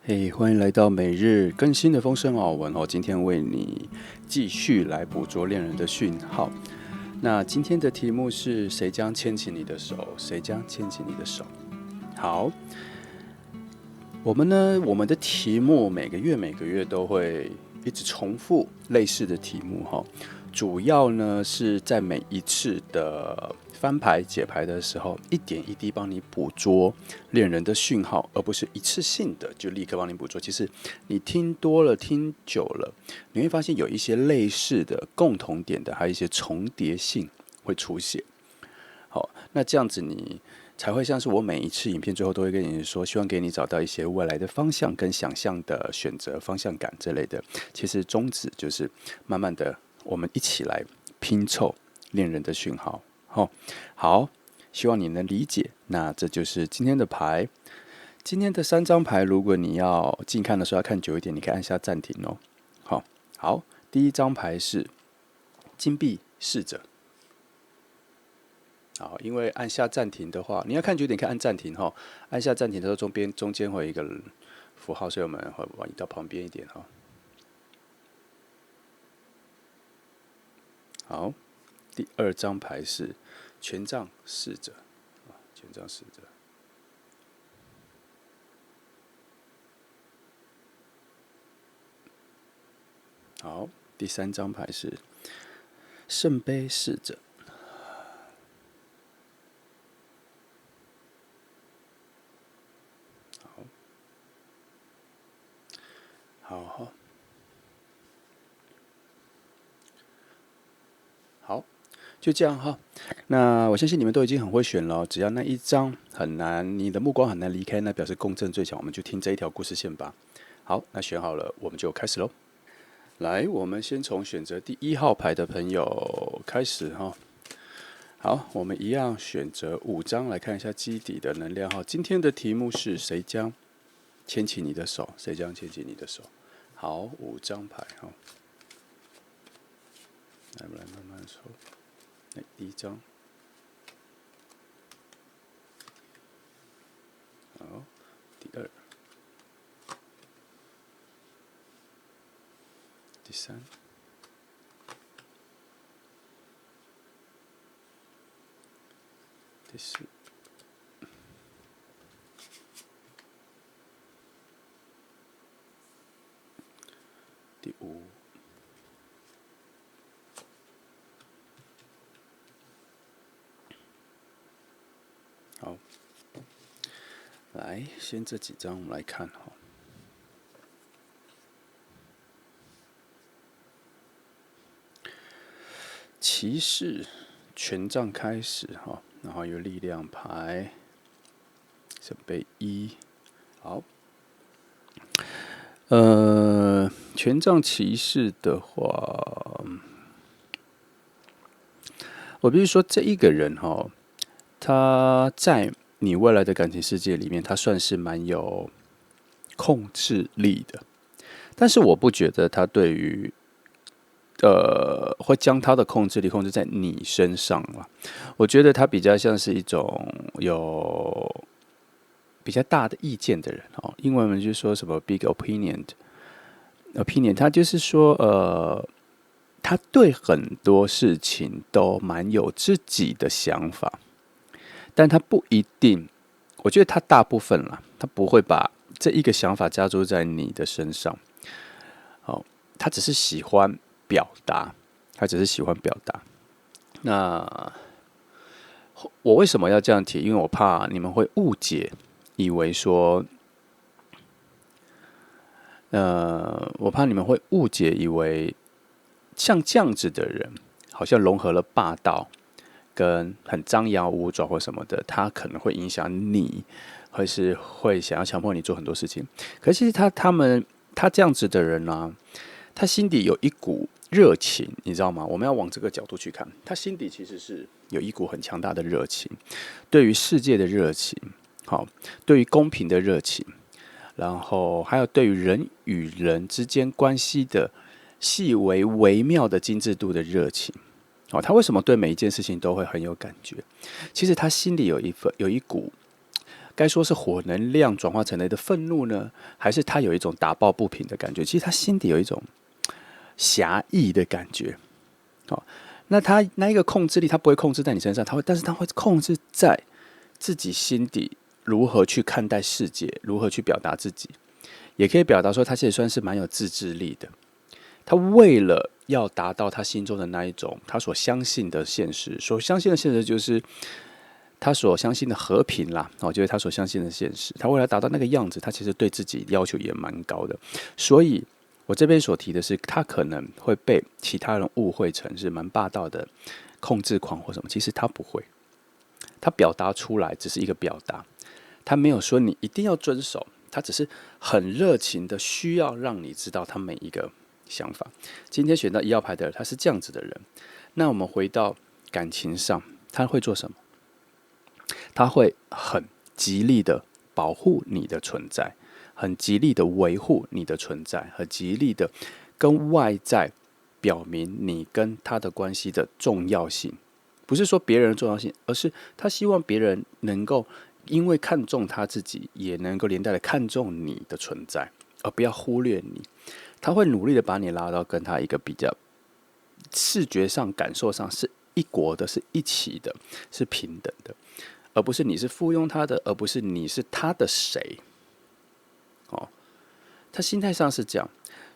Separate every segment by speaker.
Speaker 1: 嘿，欢迎来到每日更新的丰盛奥文哦。今天为你继续来捕捉恋人的讯号。那今天的题目是谁将牵起你的手？谁将牵起你的手？好，我们的题目每个月都会一直重复类似的题目哈。主要呢是在每一次的翻牌解牌的时候，一点一滴帮你捕捉恋人的讯号，而不是一次性的就立刻帮你捕捉。其实你听多了、听久了，你会发现有一些类似的共同点的，还有一些重叠性会出现。好，那这样子你才会像是我每一次影片最后都会跟你说，希望给你找到一些未来的方向跟想象的选择方向感之类的。其实宗旨就是慢慢的，我们一起来拼凑恋人的讯号。好，希望你能理解。那这就是今天的牌。今天的3张牌，如果你要近看的时候要看久一点，你可以按下暂停哦。好，第一张牌是金币侍者。好，因为按下暂停的话，你要看久一点，可以按暂停哈。按下暂停的时候，中间会有一个符号，所以我们会往移到旁边一点哈。好，第2张牌是权杖侍者，权杖侍者。好，第3张牌是圣杯侍者。好，就这样哈。那我相信你们都已经很会选了，只要那一张很难，你的目光很难离开，那表示共振最强，我们就听这一条故事线吧。好，那选好了，我们就开始喽。来，我们先从选择第1号牌的朋友开始哈。好，我们一样选择5张来看一下基底的能量哈。今天的题目是谁将牵起你的手？谁将牵起你的手？好，5张牌哈。来，我们来慢慢抽。第1张，好，第2，第3，第4，第5。好，来，先这几张我们来看哈。骑士权杖开始哈，然后有力量牌，圣杯1。好，权杖骑士的话，我必须说这一个人哈，他在你未来的感情世界里面，他算是蛮有控制力的，但是我不觉得他对于会将他的控制力控制在你身上了。我觉得他比较像是一种有比较大的意见的人哦。英文我们就说什么 big opinion，他就是说他对很多事情都蛮有自己的想法，但他不一定。我觉得他大部分啦，他不会把这一个想法加注在你的身上。他只是喜欢表达，那我为什么要这样提？因为我怕你们会误解，以为说，我怕你们会误解，以为像这样子的人，好像融合了霸道跟很张牙舞爪或什么的，他可能会影响你，或是会想要强迫你做很多事情。可是他这样子的人呢、他心底有一股热情，你知道吗？我们要往这个角度去看，他心底其实是有一股很强大的热情，对于世界的热情，好，对于公平的热情，然后还有对于人与人之间关系的细微微妙的精致度的热情。他为什么对每一件事情都会很有感觉？其实他心里有一股该说是火能量转化成来的愤怒呢，还是他有一种打抱不平的感觉？其实他心底有一种侠义的感觉。哦，那他那一个控制力，他不会控制在你身上，但是他会控制在自己心底如何去看待世界，如何去表达自己，也可以表达说他其实算是蛮有自制力的。他为了要达到他心中的那一种他所相信的现实，所相信的现实就是他所相信的和平啦，就是他所相信的现实。他为了达到那个样子，他其实对自己要求也蛮高的。所以我这边所提的是，他可能会被其他人误会成是蛮霸道的控制狂或什么，其实他不会。他表达出来只是一个表达，他没有说你一定要遵守，他只是很热情的需要让你知道他每一个想法。今天选到1号牌的人，他是这样子的人。那我们回到感情上，他会做什么？他会很极力的保护你的存在，很极力的维护你的存在，很极力的跟外在表明你跟他的关系的重要性。不是说别人的重要性，而是他希望别人能够因为看重他自己，也能够连带的看重你的存在，而不要忽略你。他会努力的把你拉到跟他一个比较视觉上、感受上是一国的，是一起的，是平等的，而不是你是附庸他的，而不是你是他的谁。他心态上是这样，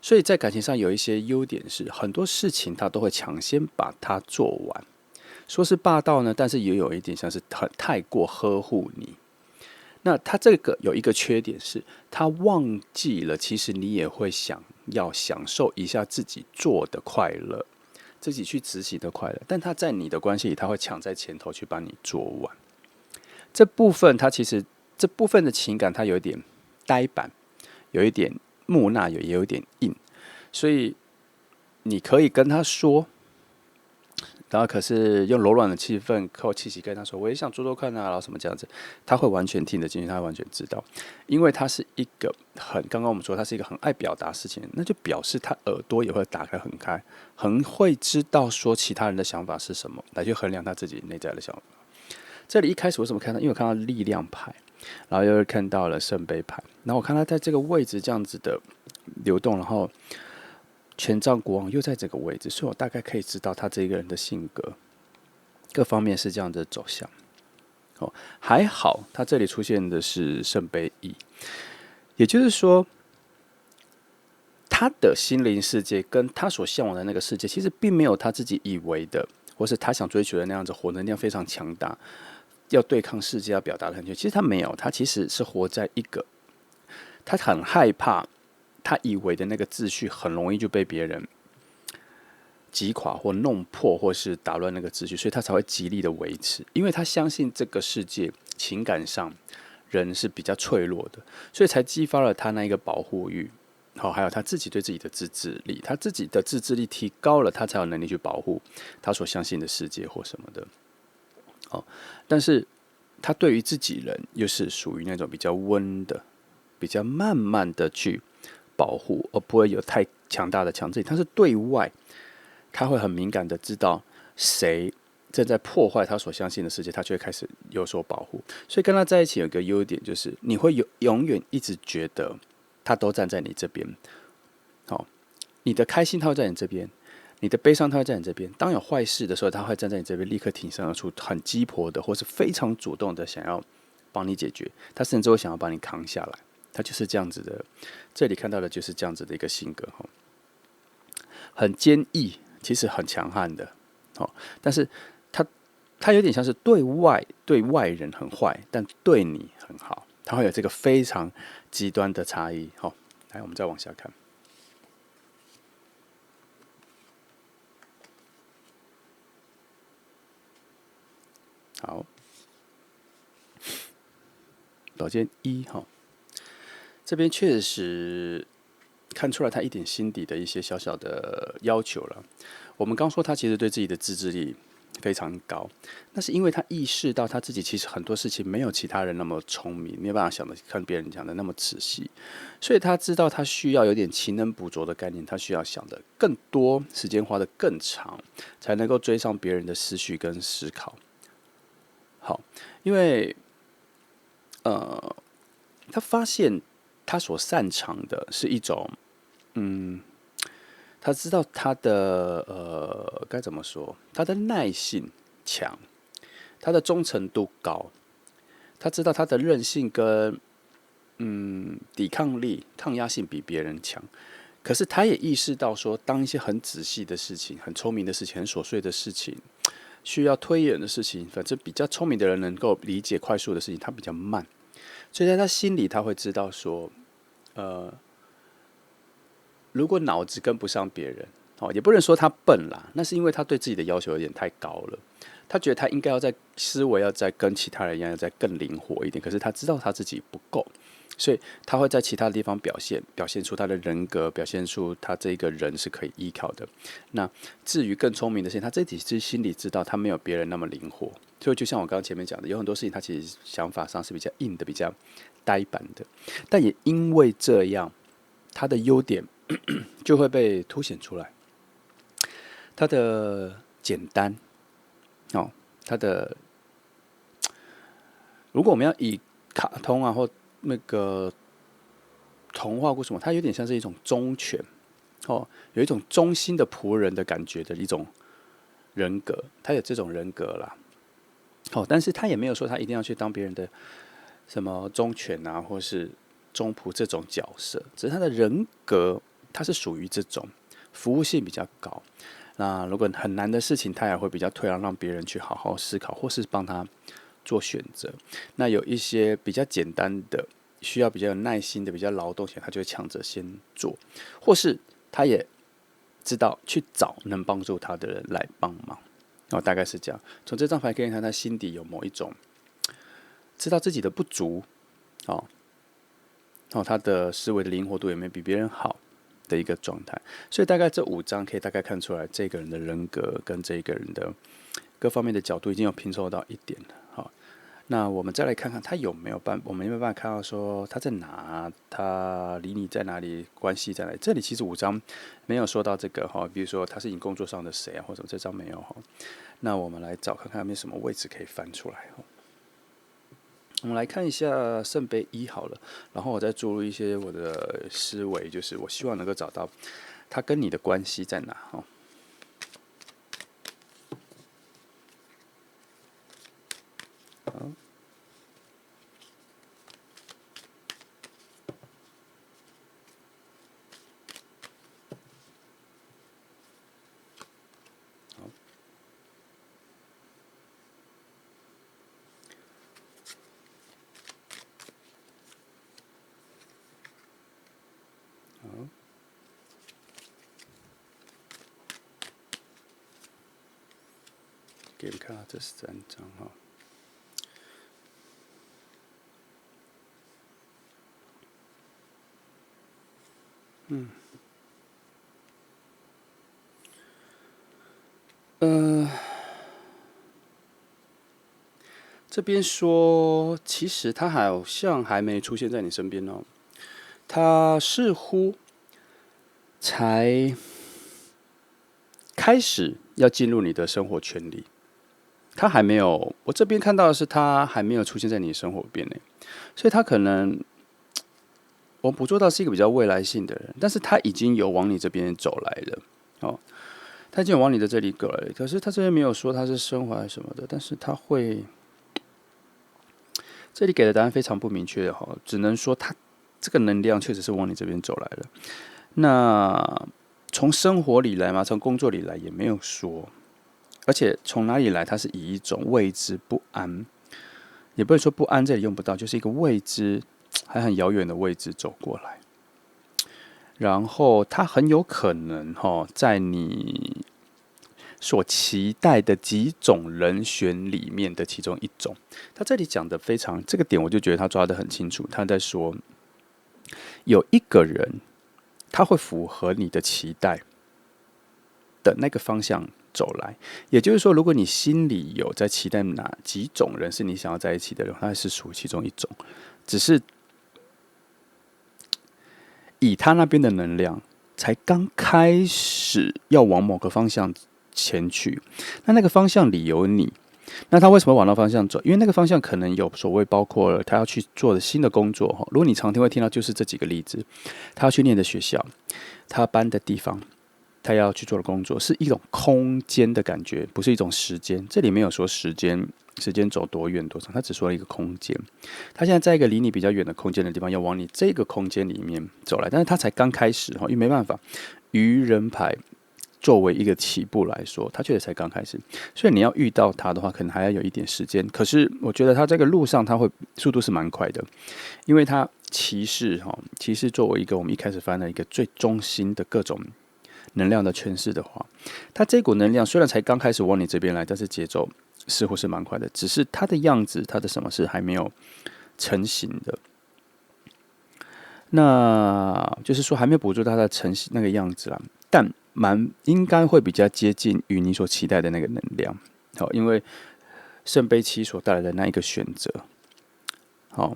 Speaker 1: 所以在感情上有一些优点是，很多事情他都会抢先把它做完。说是霸道呢，但是也有一点像是太过呵护你。那他这个有一个缺点是，他忘记了，其实你也会想要享受一下自己做的快乐，自己去执行的快乐。但他在你的关系里，他会抢在前头去把你做完。这部分他其实这部分的情感，他有一点呆板，有一点木讷，也有一点硬，所以你可以跟他说。然后可是用柔软的气息跟他说，我也想做做看啊，然后什么这样子，他会完全听得进去，他会完全知道，因为他是一个刚刚我们说他是一个很爱表达事情，那就表示他耳朵也会打开很开，很会知道说其他人的想法是什么，来去衡量他自己内在的想法。这里一开始为什么看到？因为我看到力量牌，然后又看到了圣杯牌，然后我看他在这个位置这样子的流动，然后权杖国王又在这个位置，所以我大概可以知道他这个人的性格各方面是这样的走向。还好他这里出现的是圣杯1，也就是说他的心灵世界跟他所向往的那个世界，其实并没有他自己以为的，或是他想追求的那样子，火能量非常强大，要对抗世界，要表达的很全。其实他没有，他其实是活在一个他很害怕。他以为的那个秩序很容易就被别人击垮或弄破，或是打乱那个秩序，所以他才会极力的维持，因为他相信这个世界情感上人是比较脆弱的，所以才激发了他那一个保护欲。还有他自己对自己的自制力，他自己的自制力提高了，他才有能力去保护他所相信的世界或什么的。但是他对于自己人又是属于那种比较温的，比较慢慢的去保护，而不会有太强大的强制力。他是对外，他会很敏感的知道谁正在破坏他所相信的世界，他就会开始有所保护。所以跟他在一起有一个优点，就是你会永远一直觉得他都站在你这边。你的开心他会在你这边，你的悲伤他会在你这边。当有坏事的时候，他会站在你这边，立刻挺身而出，很鸡婆的，或是非常主动的想要帮你解决。他甚至会想要把你扛下来。他就是这样子的，这里看到的就是这样子的一个性格，很坚毅，其实很强悍的，但是他有点像是对外人很坏，但对你很好，他会有这个非常极端的差异。来，我们再往下看。好，宝剑1这边确实看出来他一点心底的一些小小的要求了。我们刚说他其实对自己的自制力非常高，那是因为他意识到他自己其实很多事情没有其他人那么聪明，没有办法想的看别人讲的那么仔细，所以他知道他需要有点勤能补拙的概念，他需要想的更多，时间花的更长，才能够追上别人的思绪跟思考。好，因为他发现他所擅长的是一种，他知道他的该怎么说，他的耐性强，他的忠诚度高，他知道他的韧性跟抵抗力、抗压性比别人强。可是他也意识到说，当一些很仔细的事情、很聪明的事情、很琐碎的事情，需要推演的事情，反正比较聪明的人能够理解快速的事情，他比较慢。所以在他心里，他会知道说，如果脑子跟不上别人，也不能说他笨啦，那是因为他对自己的要求有点太高了。他觉得他应该要在思维要再跟其他人一样，要再更灵活一点。可是他知道他自己不够，所以他会在其他地方表现出他的人格，表现出他这个人是可以依靠的。那至于更聪明的事情，他自己心里知道他没有别人那么灵活。所以就像我刚刚前面讲的，有很多事情他其实想法上是比较硬的，比较呆板的。但也因为这样，他的优点就会被凸显出来。他的简单，他的如果我们要以卡通啊或那个童话故事，它有点像是一种忠犬，有一种忠心的仆人的感觉的一种人格，他有这种人格啦。但是他也没有说他一定要去当别人的什么忠犬啊，或是忠仆这种角色，只是他的人格，他是属于这种服务性比较高。那如果很难的事情，他也会比较退让别人去好好思考，或是帮他做选择。那有一些比较简单的，需要比较有耐心的、比较劳动型，他就会抢着先做，或是他也知道去找能帮助他的人来帮忙。大概是这样。从这张牌可以看，他心底有某一种知道自己的不足，他的思维的灵活度也没比别人好的一个状态。所以大概这5张可以大概看出来，这个人的人格跟这个人的各方面的角度已经有拼凑到一点了。那我们再来看看他有没有我们有没有办法看到说他在哪，他离你在哪里，关系在哪里？这里其实5张没有说到这个比如说他是你工作上的谁啊，或者这张没有那我们来找看看有没有什么位置可以翻出来我们来看一下圣杯1好了，然后我再注入一些我的思维，就是我希望能够找到他跟你的关系在哪给你们看到这3张这边说，其实他好像还没出现在你身边他似乎才开始要进入你的生活圈里，他还没有。我这边看到的是，他还没有出现在你的生活边内，所以他可能我捕捉到是一个比较未来性的人，但是他已经有往你这边走来了他已经有往你的这里走来了。可是他这边没有说他是升华什么的，但是他会。这里给的答案非常不明确只能说他这个能量确实是往你这边走来了。那从生活里来吗？从工作里来也没有说，而且从哪里来，他是以一种未知不安，也不能说不安，这里用不到，就是一个未知，还很遥远的位置走过来。然后他很有可能在你所期待的几种人选里面的其中一种。他这里讲的非常，这个点我就觉得他抓得很清楚。他在说，有一个人他会符合你的期待的那个方向走来，也就是说，如果你心里有在期待哪几种人是你想要在一起的人，他是属于其中一种，只是以他那边的能量才刚开始要往某个方向前去，那个方向里有你，那他为什么往那方向走？因为那个方向可能有所谓包括了他要去做的新的工作。如果你常听会听到就是这几个例子，他要去念的学校，他搬的地方，他要去做的工作，是一种空间的感觉，不是一种时间。这里没有说时间走多远多长，他只说了一个空间。他现在在一个离你比较远的空间的地方，要往你这个空间里面走来，但是他才刚开始，因为没办法，愚人牌作为一个起步来说，他确实才刚开始，所以你要遇到他的话，可能还要有一点时间。可是我觉得他这个路上，他会速度是蛮快的，因为他骑士作为一个我们一开始翻的一个最中心的各种能量的诠释的话，他这股能量虽然才刚开始往你这边来，但是节奏似乎是蛮快的，只是他的样子，他的什么事还没有成型的。那就是说还没有捕捉到他的成型那个样子啦，但应该会比较接近于你所期待的那个能量。好，因为圣杯七所带来的那一个选择，好，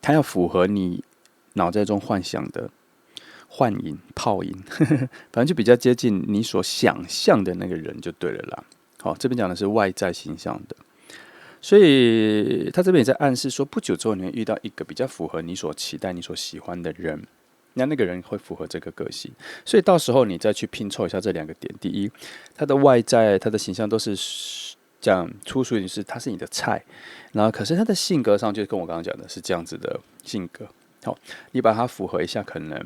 Speaker 1: 它要符合你脑袋中幻想的幻影、泡影，反正就比较接近你所想象的那个人就对了啦。好，这边讲的是外在形象的。所以他这边也在暗示说，不久之后你会遇到一个比较符合你所期待、你所喜欢的人，那个人会符合这个个性。所以到时候你再去拼凑一下这两个点：第一，他的外在、他的形象都是这样粗俗一点，是他是你的菜，然后可是他的性格上就跟我刚刚讲的是这样子的性格。好，你把它符合一下，可能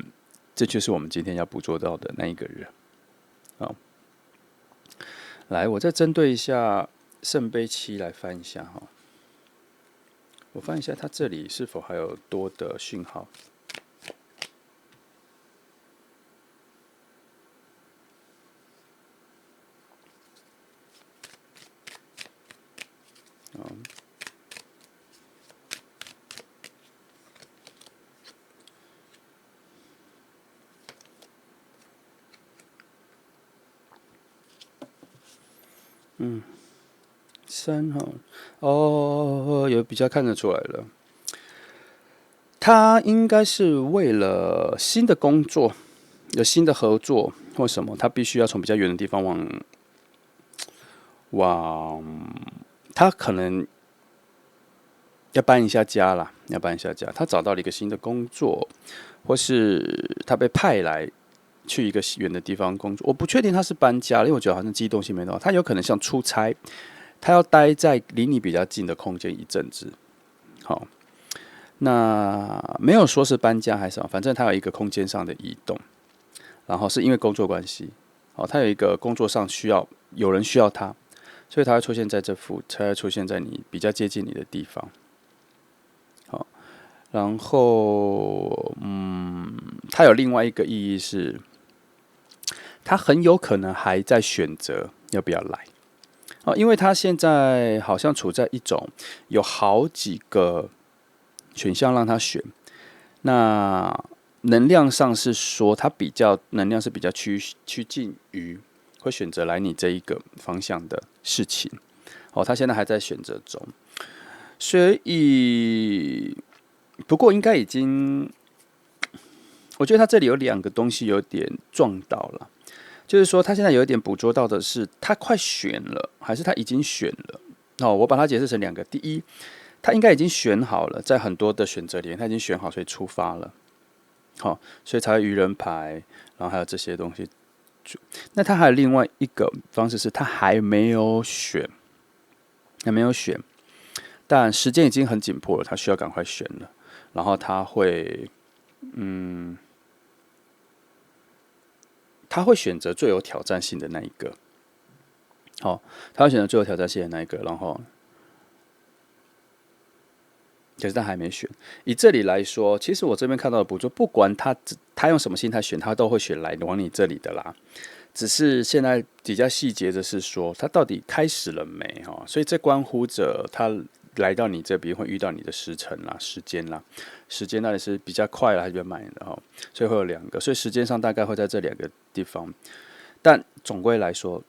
Speaker 1: 这就是我们今天要捕捉到的那一个人。好，来，我再针对一下圣杯七来翻一下哈，我翻一下它这里是否还有多的讯号。三号有比较看得出来了，他应该是为了新的工作，有新的合作或什么，他必须要从比较远的地方往，他可能要搬一下家啦，要搬一下家。他找到了一个新的工作，或是他被派来去一个远的地方工作。我不确定他是搬家，因为我觉得好像机动性没那么好。他有可能像出差，他要待在离你比较近的空间一阵子。好，那没有说是搬家还是什么，反正他有一个空间上的移动，然后是因为工作关系。好，他有一个工作上有人需要他，所以他会出现在才会出现在你比较接近你的地方。好，然后它有另外一个意义是，他很有可能还在选择要不要来。因为他现在好像处在一种有好几个选项让他选，那能量上是说他能量是比较趋近于会选择来你这一个方向的事情。他现在还在选择中，所以不过应该已经，我觉得他这里有两个东西有点撞到了。就是说，他现在有一点捕捉到的是，他快选了，还是他已经选了？我把它解释成两个。第一，他应该已经选好了，在很多的选择里面，他已经选好，所以出发了。所以才会愚人牌，然后还有这些东西。那他还有另外一个方式是，他还没有选，但时间已经很紧迫了，他需要赶快选了。然后他会选择最有挑战性的那一个。他会选择最有挑战性的那一个，然后，可是他还没选。以这里来说，其实我这边看到的捕捉，不管他用什么心态选，他都会选来往你这里的啦。只是现在比较细节的是说，他到底开始了没？所以这关乎着他来到你这边会遇到你的时辰啦、时间啦。时间到底是比较快了还是比较慢的所以会有两个，所以时间上大概会在这两个地方。但总归来说，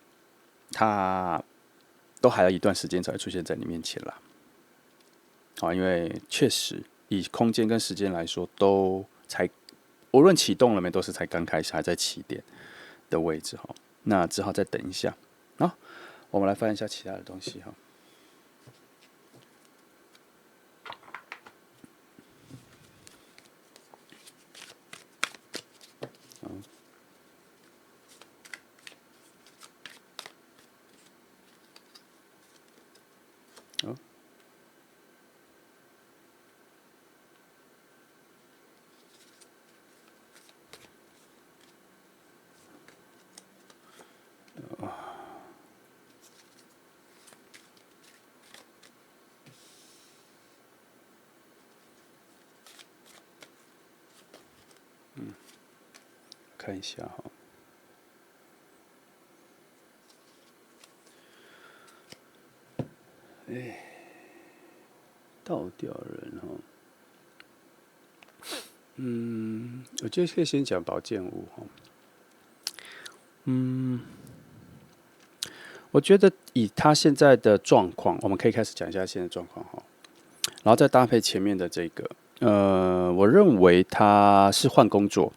Speaker 1: 他都还要一段时间才会出现在你面前啦。因为确实以空间跟时间来说，都才无论启动了没，都是才刚开始，还在起点的位置那只好再等一下。好，我们来翻一下其他的东西看一下哈。倒吊人哈，我觉得可以先讲保健物哈。我觉得以他现在的状况，我们可以开始讲一下现在的状况哈，然后再搭配前面的这个，我认为他是换工作。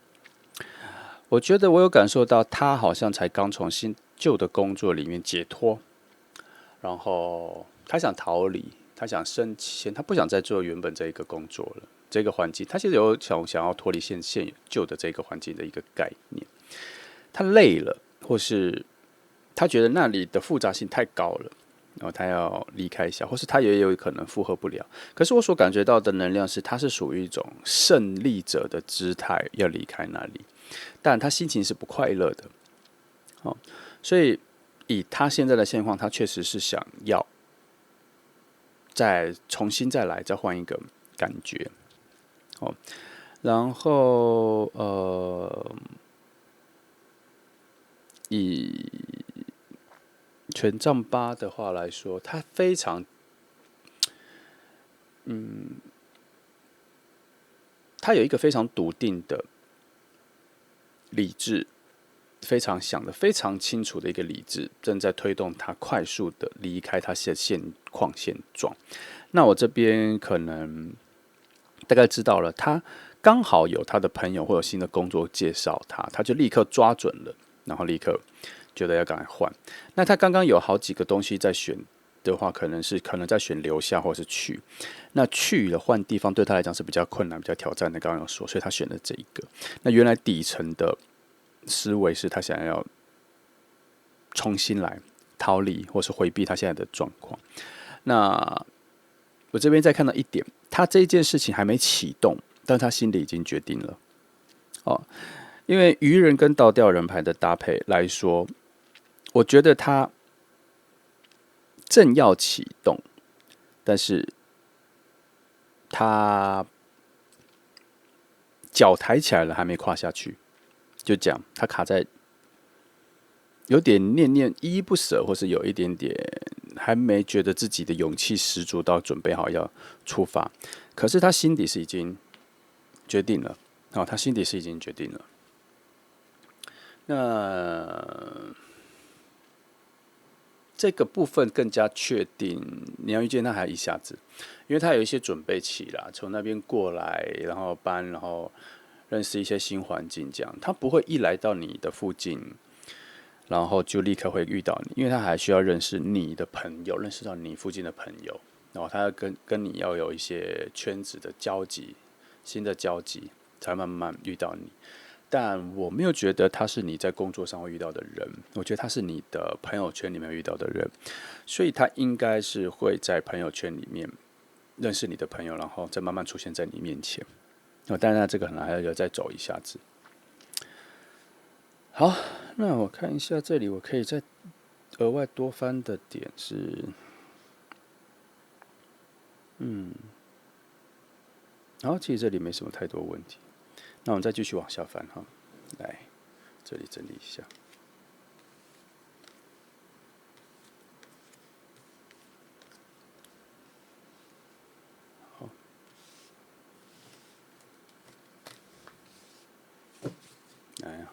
Speaker 1: 我觉得我有感受到他好像才刚从旧的工作里面解脱，然后他想逃离，他想升迁，他不想再做原本这一个工作了，这个环境，他其实有想要脱离现旧的这个环境的一个概念。他累了，或是他觉得那里的复杂性太高了，然后他要离开一下，或是他也有可能负荷不了。可是我所感觉到的能量是，他是属于一种胜利者的姿态，要离开那里，但他心情是不快乐的。所以以他现在的现况，他确实是想要再重新再来，再换一个感觉。然后以权杖8的话来说，他非常，他有一个非常笃定的理智，非常想得非常清楚的一个理智，正在推动他快速的离开他现况现状。那我这边可能大概知道了，他刚好有他的朋友或有新的工作介绍他，他就立刻抓准了，然后立刻觉得要赶快换。那他刚刚有好几个东西在选的话，可能在选留下或是去。那去了换地方对他来讲是比较困难、比较挑战的，刚刚有说，所以他选了这一个。那原来底层的思维是他想要重新来逃离或是回避他现在的状况。那我这边再看到一点，他这一件事情还没启动，但他心里已经决定了。因为愚人跟倒吊人牌的搭配来说，我觉得他正要启动，但是他脚抬起来了，还没跨下去，就讲他卡在有点念念依依不舍，或是有一点点还没觉得自己的勇气十足到准备好要出发，可是他心底是已经决定了。他心底是已经决定了。那这个部分更加确定，你要遇见他还一下子，因为他有一些准备期啦，从那边过来，然后搬，然后认识一些新环境，这样他不会一来到你的附近，然后就立刻会遇到你，因为他还需要认识你的朋友，认识到你附近的朋友，然后他要跟你要有一些圈子的交集，新的交集，才慢慢遇到你。但我没有觉得他是你在工作上会遇到的人，我觉得他是你的朋友圈里面遇到的人，所以他应该是会在朋友圈里面认识你的朋友，然后再慢慢出现在你面前。当然，这个可能还要再走一下子。好，那我看一下这里，我可以再额外多翻的点是，然后其实这里没什么太多问题。那我们再继续往下翻哈，来这里整理一下。好，来哈，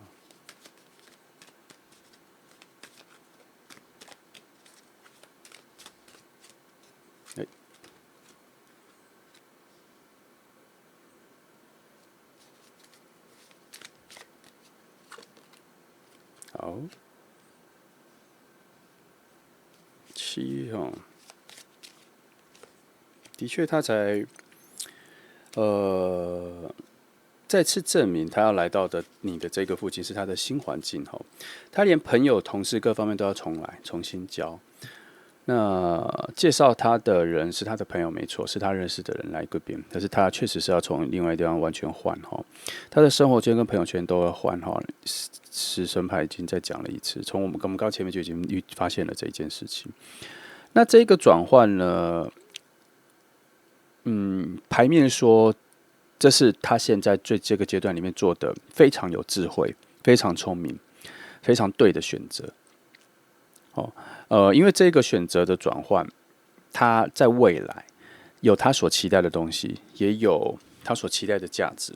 Speaker 1: 好，7哈，的确他才再次证明他要来到的你的这个附近是他的新环境哈，他连朋友、同事各方面都要重新交。那介绍他的人是他的朋友没错，是他认识的人来这边，但是他确实是要从另外地方完全换哈，他的生活圈跟朋友圈都要换哈。死神牌已经再讲了一次，从我们刚前面就已经发现了这一件事情。那这个转换呢，牌面说这是他现在这个阶段里面做的非常有智慧，非常聪明，非常对的选择。因为这个选择的转换，他在未来有他所期待的东西，也有他所期待的价值，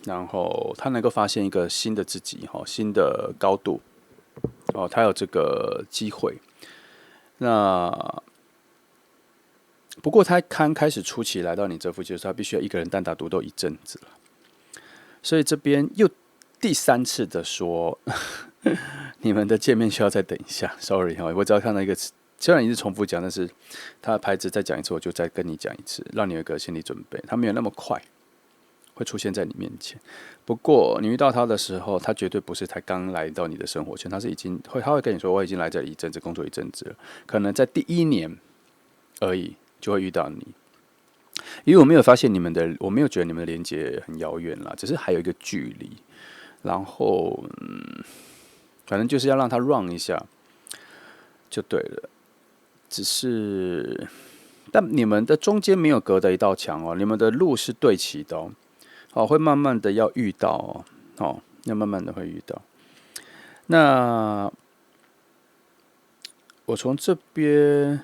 Speaker 1: 然后他能够发现一个新的自己，新的高度，他有这个机会。那不过他刚开始初期来到你这附近的时候，他必须要一个人单打独斗一阵子了。所以这边又第3次的说，你们的见面需要再等一下。Sorry 我只要看到一个词，虽然一直重复讲，但是他的牌子再讲一次，我就再跟你讲一次，让你有一个心理准备。他没有那么快会出现在你面前。不过你遇到他的时候，他绝对不是才刚来到你的生活圈，他会跟你说，我已经来这里一阵子，工作一阵子了，可能在第1年而已就会遇到你。因为我没有发现我没有觉得你们的连接很遥远啦，只是还有一个距离。然后，反正就是要让他 run 一下就对了。只是，但你们的中间没有隔的一道墙哦，你们的路是对齐的哦，会慢慢的要遇到哦，要慢慢的会遇到。那我从这边，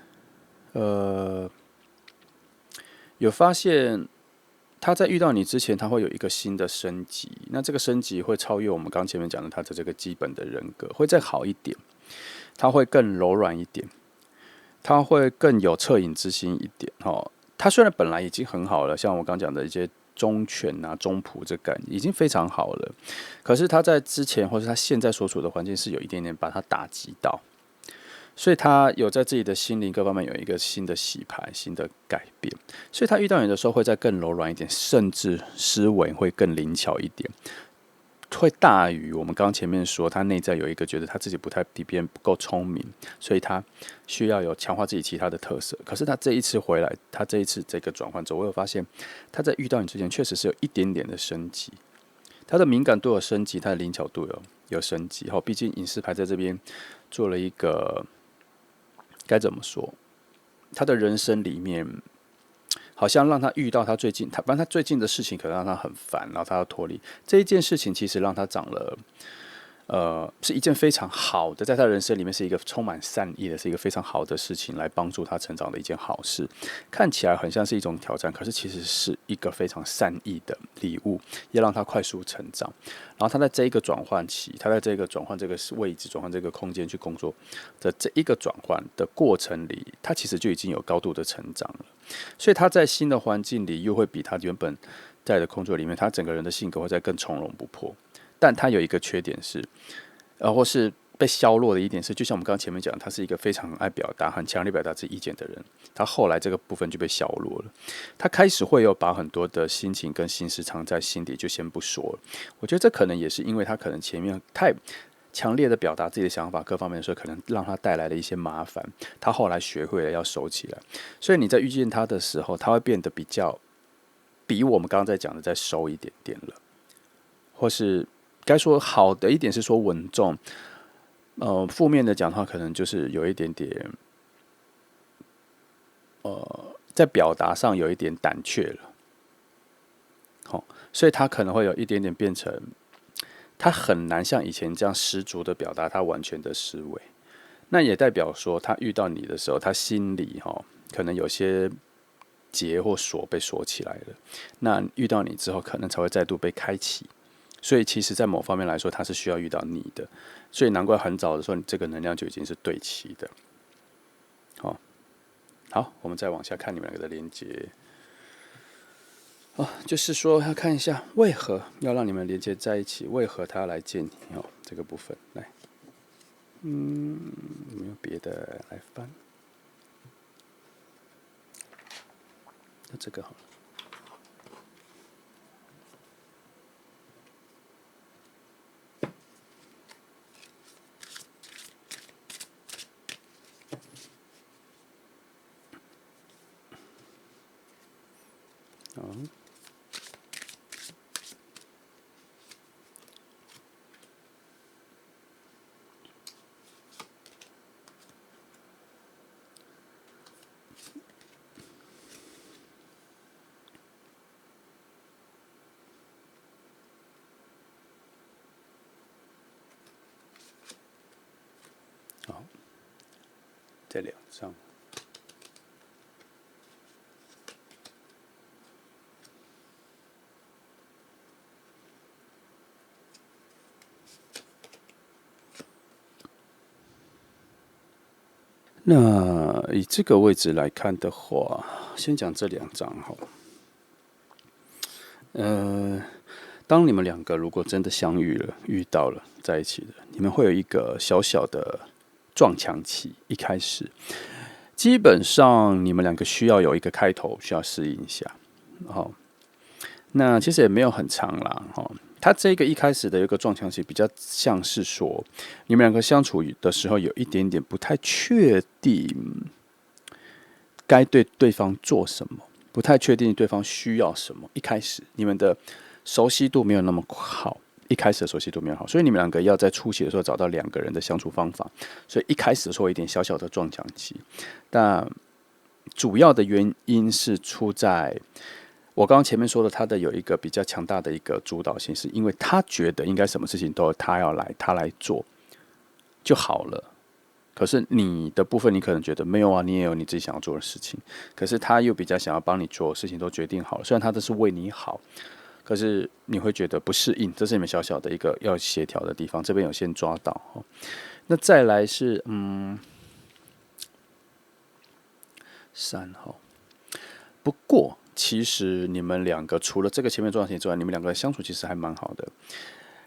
Speaker 1: 有发现他在遇到你之前，他会有一个新的升级。那这个升级会超越我们刚前面讲的他的这个基本的人格，会再好一点，他会更柔软一点，他会更有恻隐之心一点。他虽然本来已经很好了，像我刚讲的一些忠犬啊、忠仆这感已经非常好了，可是他在之前或是他现在所处的环境是有一点点把他打击到。所以他有在自己的心灵各方面有一个新的洗牌、新的改变，所以他遇到你的时候会再更柔软一点，甚至思维会更灵巧一点，会大于我们刚刚前面说他内在有一个觉得他自己比别人不够聪明，所以他需要有强化自己其他的特色。可是他这一次回来，他这一次这个转换之后，我有发现他在遇到你之前确实是有一点点的升级，他的敏感度有升级，他的灵巧度有升级。毕竟隐士牌在这边做了一个。该怎么说？他的人生里面，好像让他遇到他最近，反正他最近的事情可能让他很烦，然后他要脱离这一件事情，其实让他长了，是一件非常好的，在他人生里面是一个充满善意的，是一个非常好的事情，来帮助他成长的一件好事。看起来很像是一种挑战，可是其实是一个非常善意的礼物，要让他快速成长。然后他在这一个转换期，他在这个转换这个位置、转换这个空间去工作的这一个转换的过程里，他其实就已经有高度的成长了。所以他在新的环境里，又会比他原本在的工作里面，他整个人的性格会再更从容不迫。但他有一个缺点是，或是被削弱的一点是，就像我们刚刚前面讲，他是一个非常爱表达、很强烈表达自己意见的人。他后来这个部分就被削弱了，他开始会有把很多的心情跟心事藏在心底，就先不说了。我觉得这可能也是因为他可能前面太强烈的表达自己的想法，各方面的时候，可能让他带来了一些麻烦。他后来学会了要收起来，所以你在遇见他的时候，他会变得比我们刚刚在讲的再收一点点了，或是该说好的一点是说稳重。负面的讲的话，可能就是有一点点，在表达上有一点胆怯了，所以他可能会有一点点变成，他很难像以前这样十足的表达他完全的思维。那也代表说，他遇到你的时候，他心里可能有些结或锁被锁起来了。那遇到你之后，可能才会再度被开启。所以其实，在某方面来说，他是需要遇到你的，所以难怪很早的时候，你这个能量就已经是对齐的。好，我们再往下看你们两个的连接。就是说要看一下为何要让你们连接在一起，为何他要来见你这个部分来，有没有别的来翻？那这个好了。这2张。那以这个位置来看的话，先讲这2张好了。当你们2个如果真的相遇了、遇到了、在一起了，你们会有一个小小的撞墙期。一开始，基本上你们2个需要有一个开头，需要适应一下。好，那其实也没有很长啦。它这个一开始的一个撞墙期，比较像是说，你们2个相处的时候有一点点不太确定该对对方做什么，不太确定对方需要什么。一开始你们的熟悉度没有那么好，一开始的熟悉度没有好，所以你们2个要在初期的时候找到2个人的相处方法。所以一开始的时候有一点小小的撞墙期，但主要的原因是出在我刚刚前面说的，他的有一个比较强大的一个主导性，是因为他觉得应该什么事情都他要来，他来做就好了。可是你的部分，你可能觉得没有啊，你也有你自己想要做的事情。可是他又比较想要帮你做事情都决定好了，虽然他都是为你好，可是你会觉得不适应，这是你们小小的一个要协调的地方。这边有先抓到。那再来是3号。不过其实你们2个除了这个前面撞墙期之外，你们2个相处其实还蛮好的。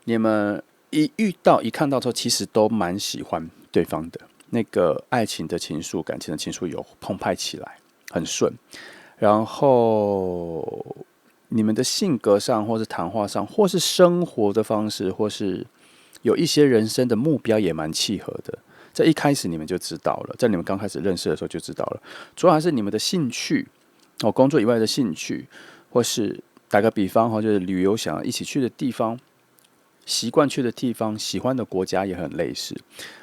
Speaker 1: 你们一看到之后，其实都蛮喜欢对方的。那个爱情的情愫、感情的情愫有澎湃起来，很顺。然后你们的性格上，或是谈话上，或是生活的方式，或是有一些人生的目标也蛮契合的。在一开始你们就知道了，在你们刚开始认识的时候就知道了。主要还是你们的兴趣，工作以外的兴趣，或是打个比方，就是旅游想要一起去的地方，习惯去的地方，喜欢的国家也很类似，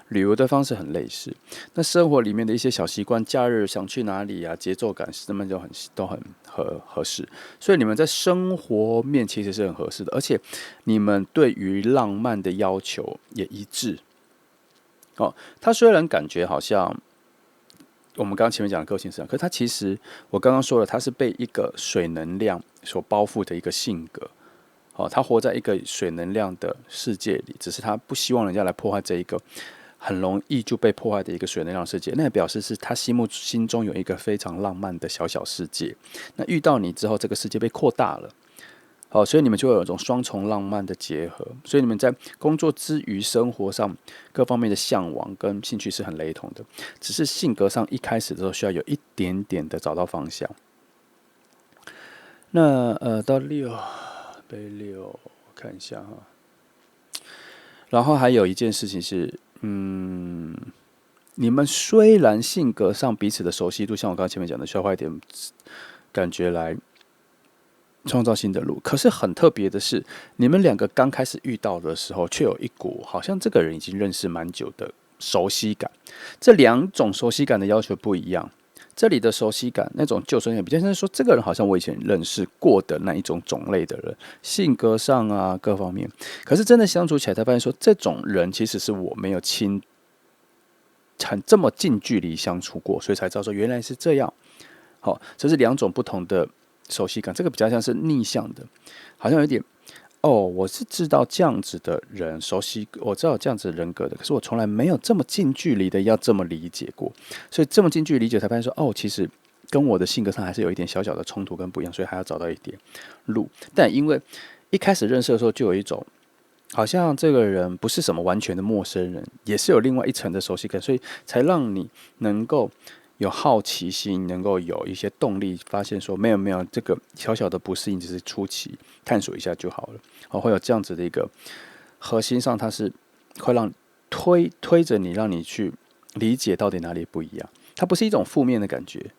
Speaker 1: 旅游的方式很类似。那生活里面的一些小习惯，假日想去哪里啊，节奏感根本就都很合适。所以你们在生活面其实是很合适的，而且你们对于浪漫的要求也一致。他虽然感觉好像我们刚刚前面讲的个性是这样，可是他其实我刚刚说了，他是被一个水能量所包覆的一个性格。他活在一个水能量的世界里，只是他不希望人家来破坏这一个很容易就被破坏的一个水能量世界。那也表示是他心中有一个非常浪漫的小小世界。那遇到你之后，这个世界被扩大了。所以你们就会有一种双重浪漫的结合。所以你们在工作之余，生活上各方面的向往跟兴趣是很雷同的，只是性格上一开始的时候需要有一点点的找到方向。那到杯6，我看一下哈。然后还有一件事情是，你们虽然性格上彼此的熟悉度，像我刚刚前面讲的，需要花一点感觉来创造新的路。可是很特别的是，你们2个刚开始遇到的时候，却有一股好像这个人已经认识蛮久的熟悉感。这2种熟悉感的要求不一样。这里的熟悉感，那种旧熟悉感，比较像是说，这个人好像我以前认识过的那一种种类的人，性格上啊各方面。可是真的相处起来，才发现说，这种人其实是我没有这么近距离相处过，所以才知道说原来是这样。这是2种不同的熟悉感，这个比较像是逆向的，好像有点我是知道这样子的人熟悉，我知道这样子的人格的，可是我从来没有这么近距离的要这么理解过，所以这么近距离理解才发现说，其实跟我的性格上还是有一点小小的冲突跟不一样，所以还要找到一点路。但因为一开始认识的时候就有一种好像这个人不是什么完全的陌生人，也是有另外一层的熟悉感，所以才让你能够有好奇心，能够有一些动力，发现说没有，这个小小的不适应只是初期，探索一下就好了。会有这样子的一个核心上，它是会让推着你，让你去理解到底哪里不一样。它不是一种负面的感觉，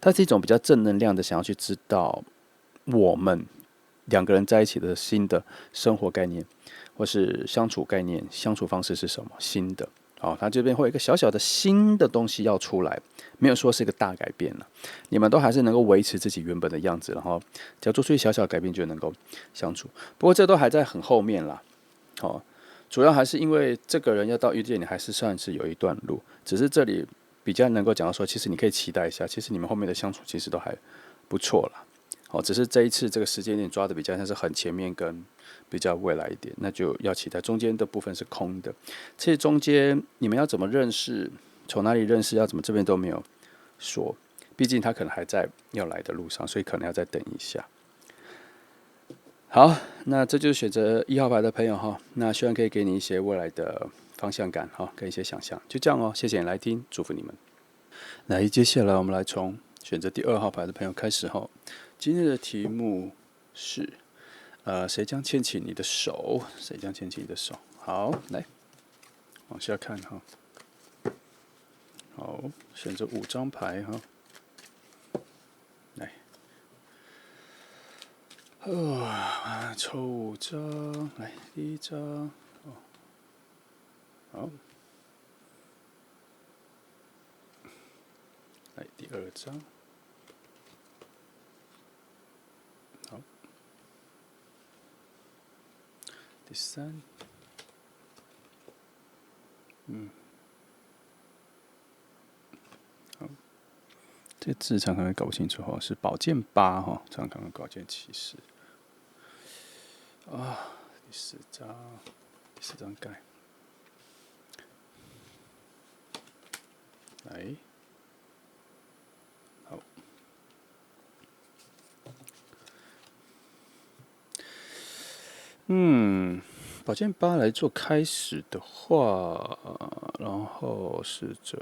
Speaker 1: 它是一种比较正能量的，想要去知道我们2个人在一起的新的生活概念，或是相处概念、相处方式是什么新的。它这边会有一个小小的新的东西要出来，没有说是一个大改变了。你们都还是能够维持自己原本的样子，然后只要做出一小小的改变就能够相处。不过这都还在很后面啦。主要还是因为这个人要到遇见你，还是算是有一段路。只是这里比较能够讲到说，其实你可以期待一下，其实你们后面的相处其实都还不错啦。好，只是这一次这个时间点抓的比较像是很前面跟比较未来一点，那就要期待中间的部分是空的。其实中间你们要怎么认识，从哪里认识，要怎么这边都没有说，毕竟他可能还在要来的路上，所以可能要再等一下。好，那这就是选择1号牌的朋友哈，那希望可以给你一些未来的方向感哈，跟一些想象。就这样哦，谢谢你来听，祝福你们。来，接下来我们来从选择第2号牌的朋友开始哈。今天的题目是，谁将牵起你的手？谁将牵起你的手？好，来往下看哈。好，选择5张牌哈。来，抽5张，来第1张，好，来第2张。第3，好，这个字常常会搞不清楚哈，是宝剑8哈，常常宝剑骑士。第4张盖，来，好。宝剑8来做开始的话，然后是这，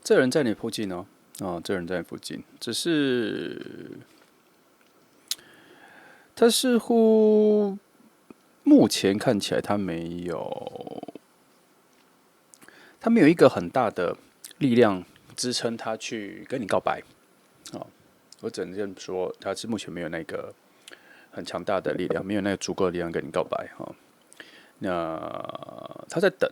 Speaker 1: 这人在你附近哦，这人在你附近，只是他似乎目前看起来他没有一个很大的力量支撑他去跟你告白，我只能这么说，他是目前没有那个很强大的力量，没有那个足够的力量跟你告白哈。那他在等，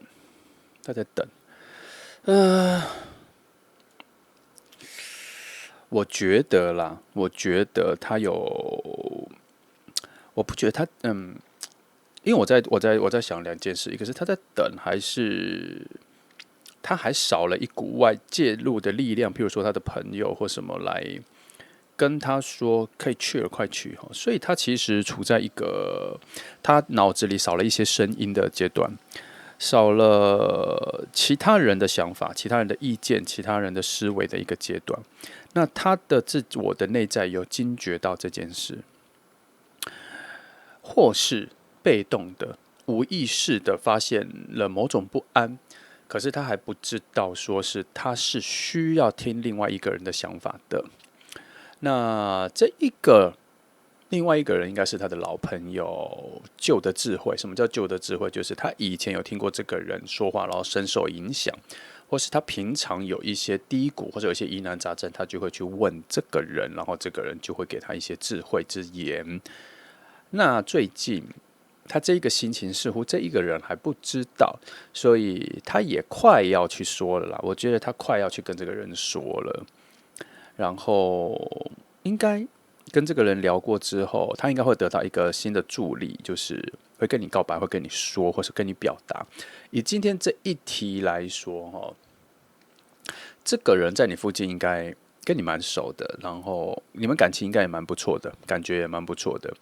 Speaker 1: 我觉得啦，他有，我不觉得他，因为我在想2件事，一个是他在等，还是他还少了一股外介入的力量，譬如说他的朋友或什么来跟他说可以去了，快去哈。所以他其实处在一个他脑子里少了一些声音的阶段，少了其他人的想法、其他人的意见、其他人的思维的一个阶段。那他的自我的内在有惊觉到这件事，或是被动的、无意识的发现了某种不安，可是他还不知道说是他是需要听另外一个人的想法的。那另外一个人应该是他的老朋友旧的智慧。什么叫旧的智慧？就是他以前有听过这个人说话，然后深受影响，或是他平常有一些低谷或者有一些疑难杂症，他就会去问这个人，然后这个人就会给他一些智慧之言。那最近他这个心情似乎这一个人还不知道，所以他也快要去说了啦。我觉得他快要去跟这个人说了，然后应该跟这个人聊过之后，他应该会得到一个新的助力，就是会跟你告白，会跟你说，或是跟你表达。以今天这一题来说，这个人在你附近应该跟你蛮熟的，然后你们感情应该也蛮不错的，感觉也蛮不错的，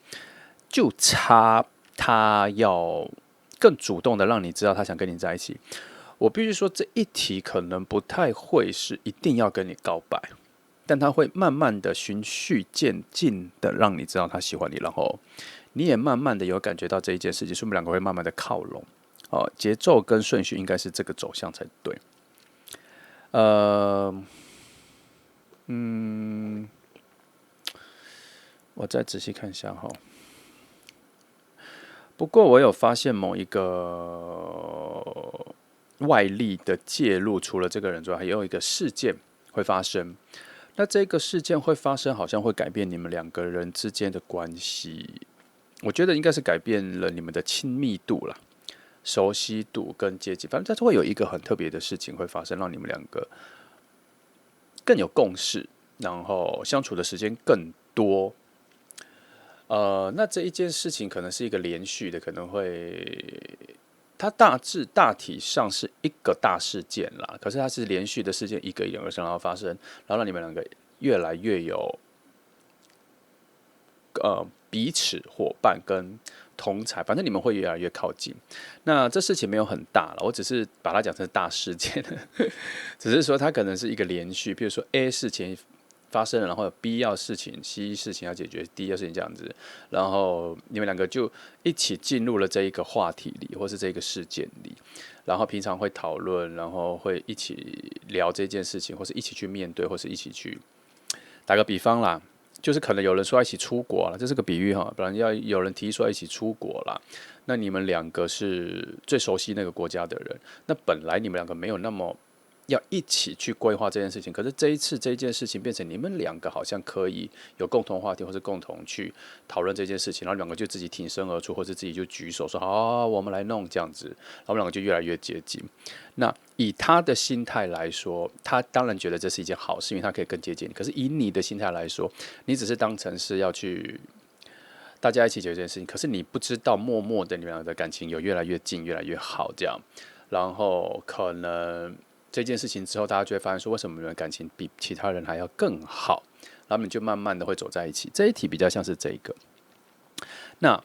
Speaker 1: 就差他要更主动的让你知道他想跟你在一起。我必须说，这一题可能不太会是一定要跟你告白，但他会慢慢的循序渐进的让你知道他喜欢你，然后你也慢慢的有感觉到这一件事情，所以我们2个会慢慢的靠拢。节奏跟顺序应该是这个走向才对。我再仔细看一下哈。不过我有发现某一个外力的介入，除了这个人之外，还有一个事件会发生。那这个事件会发生，好像会改变你们2个人之间的关系。我觉得应该是改变了你们的亲密度啦、熟悉度跟接近。反正它会有一个很特别的事情会发生，让你们2个更有共识，然后相处的时间更多。那这一件事情可能是一个连续的，可能会它大体上是一个大事件啦，可是它是连续的事件一个而生，然后发生，然后让你们两个越来越有彼此伙伴跟同才，反正你们会越来越靠近。那这事情没有很大了，我只是把它讲成大事件，只是说它可能是一个连续，比如说 A 事情发生了，然后有 B 要事情，C 事情要解决，D 要事情这样子，然后你们两个就一起进入了这一个话题里，或是这个事件里，然后平常会讨论，然后会一起聊这件事情，或是一起去面对，或是一起去打个比方啦。就是可能有人说要一起出国了，这是个比喻哈，不然要有人提议说要一起出国啦。那你们两个是最熟悉那个国家的人，那本来你们两个没有那么要一起去规划这件事情，可是这一次这件事情变成你们两个好像可以有共同话题，或是共同去讨论这件事情，然后两个就自己挺身而出，或是自己就举手说好，我们来弄这样子，然后我们两个就越来越接近。那以他的心态来说，他当然觉得这是一件好事，因为他可以更接近你。可是以你的心态来说，你只是当成是要去大家一起解决这件事情，可是你不知道，默默的你们俩的感情有越来越近，越来越好这样，然后可能这件事情之后，大家就会发现说，为什么你们感情比其他人还要更好？然后你们就慢慢的会走在一起。这一题比较像是这个。那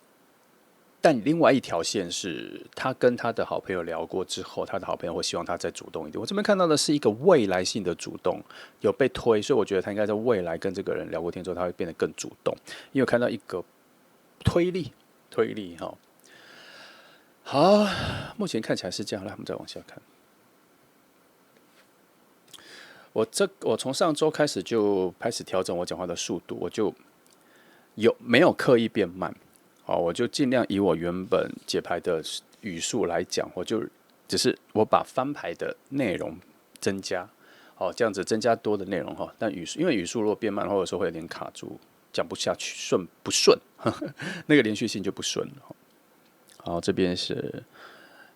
Speaker 1: 但另外一条线是，他跟他的好朋友聊过之后，他的好朋友会希望他再主动一点。我这边看到的是一个未来性的主动，有被推，所以我觉得他应该在未来跟这个人聊过天之后，他会变得更主动。因为我看到一个推力哈。好，目前看起来是这样。来，我们再往下看。我从上周开始就开始调整我讲话的速度，我就没有刻意变慢，我就尽量以我原本解牌的语速来讲，我就只是我把翻牌的内容增加，这样子增加多的内容哈，但因为语速如果变慢的话，有时候会有点卡住，讲不下去，不顺，那个连续性就不顺了。好，这边是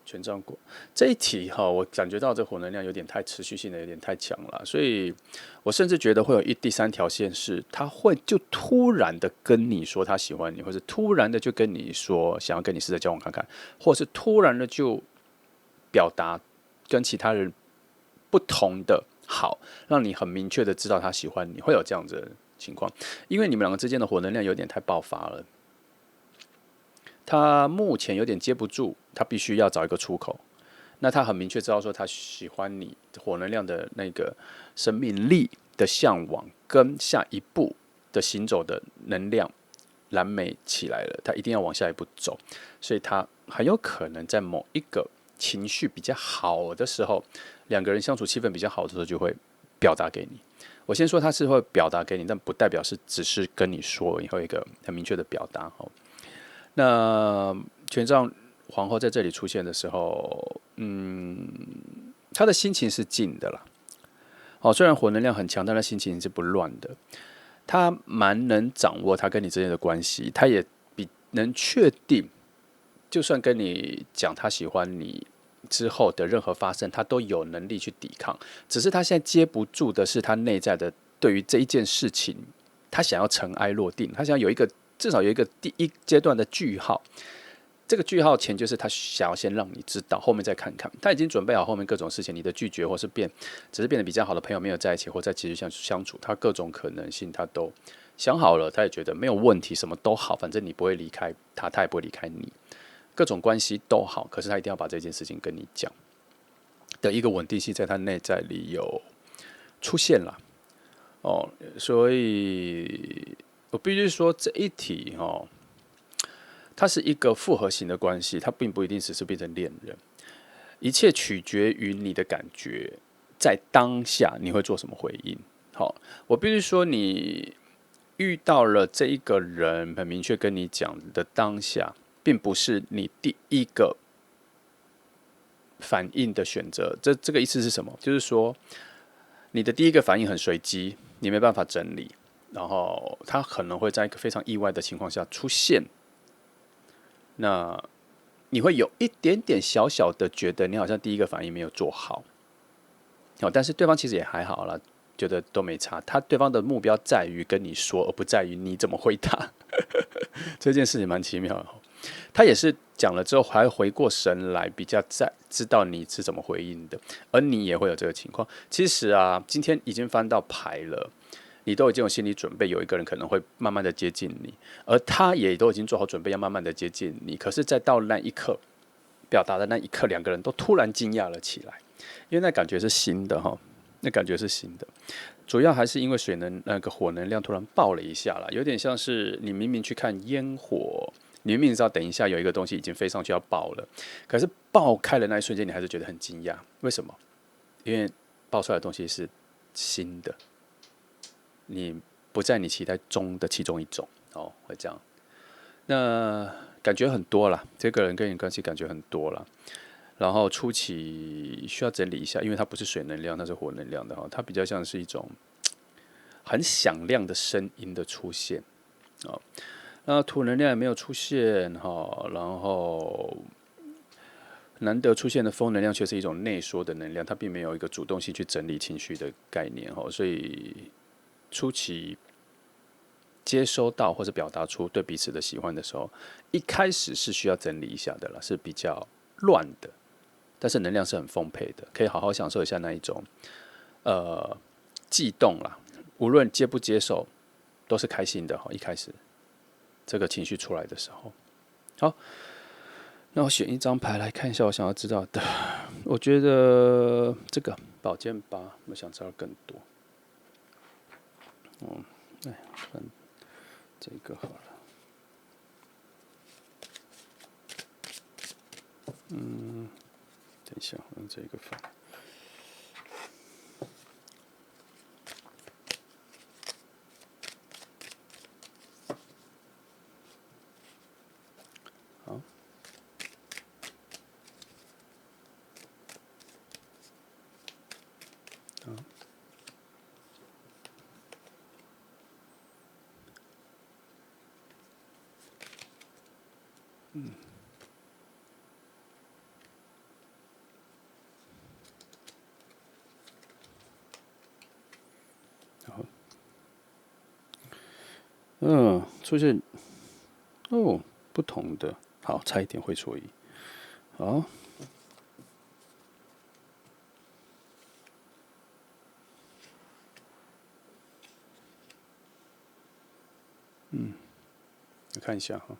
Speaker 1: 权杖国这一题哈，我感觉到这火能量有点太持续性的，有点太强了，所以我甚至觉得会有第三条线是，他会就突然的跟你说他喜欢你，或者突然的就跟你说想要跟你试着交往看看，或是突然的就表达跟其他人不同的好，让你很明确的知道他喜欢你，会有这样子的情况，因为你们两个之间的火能量有点太爆发了。他目前有点接不住，他必须要找一个出口。那他很明确知道说他喜欢你，火能量的那个生命力的向往跟下一步的行走的能量燃眉起来了，他一定要往下一步走，所以他很有可能在某一个情绪比较好的时候，两个人相处气氛比较好的时候，就会表达给你。我先说他是会表达给你，但不代表是只是跟你说，以后一个很明确的表达。那权杖皇后在这里出现的时候，她的心情是静的啦。虽然火能量很强，但她心情是不乱的。她蛮能掌握她跟你之间的关系，她也能确定，就算跟你讲她喜欢你之后的任何发生，她都有能力去抵抗。只是她现在接不住的是她内在的对于这一件事情，她想要尘埃落定，她想要至少有一个第一阶段的句号，这个句号前就是他想要先让你知道，后面再看看。他已经准备好后面各种事情，你的拒绝或是只是变得比较好的朋友没有在一起，或在继续相处，他各种可能性他都想好了，他也觉得没有问题，什么都好，反正你不会离开他，他也不会离开你，各种关系都好。可是他一定要把这件事情跟你讲的一个稳定性，在他内在里有出现了。所以我必须说这一题它是一个复合型的关系，它并不一定只是变成恋人，一切取决于你的感觉，在当下你会做什么回应。我必须说，你遇到了这一个人，很明确跟你讲的当下，并不是你第一个反应的选择。这个意思是什么？就是说，你的第一个反应很随机，你没办法整理。然后他可能会在一个非常意外的情况下出现，那你会有一点点小小的觉得你好像第一个反应没有做好，但是对方其实也还好啦，觉得都没差。对方的目标在于跟你说，而不在于你怎么回答。这件事情蛮奇妙的。他也是讲了之后还回过神来，比较知道你是怎么回应的，而你也会有这个情况。其实啊，今天已经翻到牌了。你都已经有心理准备，有一个人可能会慢慢的接近你，而他也都已经做好准备要慢慢的接近你。可是，在到那一刻，表达的那一刻，两个人都突然惊讶了起来，因为那感觉是新的哈，那感觉是新的。主要还是因为那个火能量突然爆了一下了，有点像是你明明去看烟火，你明明知道等一下有一个东西已经飞上去要爆了，可是爆开的那一瞬间，你还是觉得很惊讶。为什么？因为爆出来的东西是新的。你不在你期待中的其中一种哦，会这样。那感觉很多啦，这个人跟你关系感觉很多啦。然后初期需要整理一下，因为它不是水能量，它是火能量的哈，它比较像是一种很响亮的声音的出现哦。那土能量也没有出现哈，然后难得出现的风能量却是一种内缩的能量，它并没有一个主动性去整理情绪的概念哈，所以。初期接收到或者表达出对彼此的喜欢的时候，一开始是需要整理一下的啦，是比较乱的，但是能量是很丰沛的，可以好好享受一下那一种悸动啦。无论接不接受，都是开心的哈。一开始这个情绪出来的时候，好，那我选一张牌来看一下我想要知道的。我觉得这个宝剑8，我想知道更多。看这个好了。等一下，用这个放。好。好。出现不同的，好，差一点会错意，好，我看一下哈，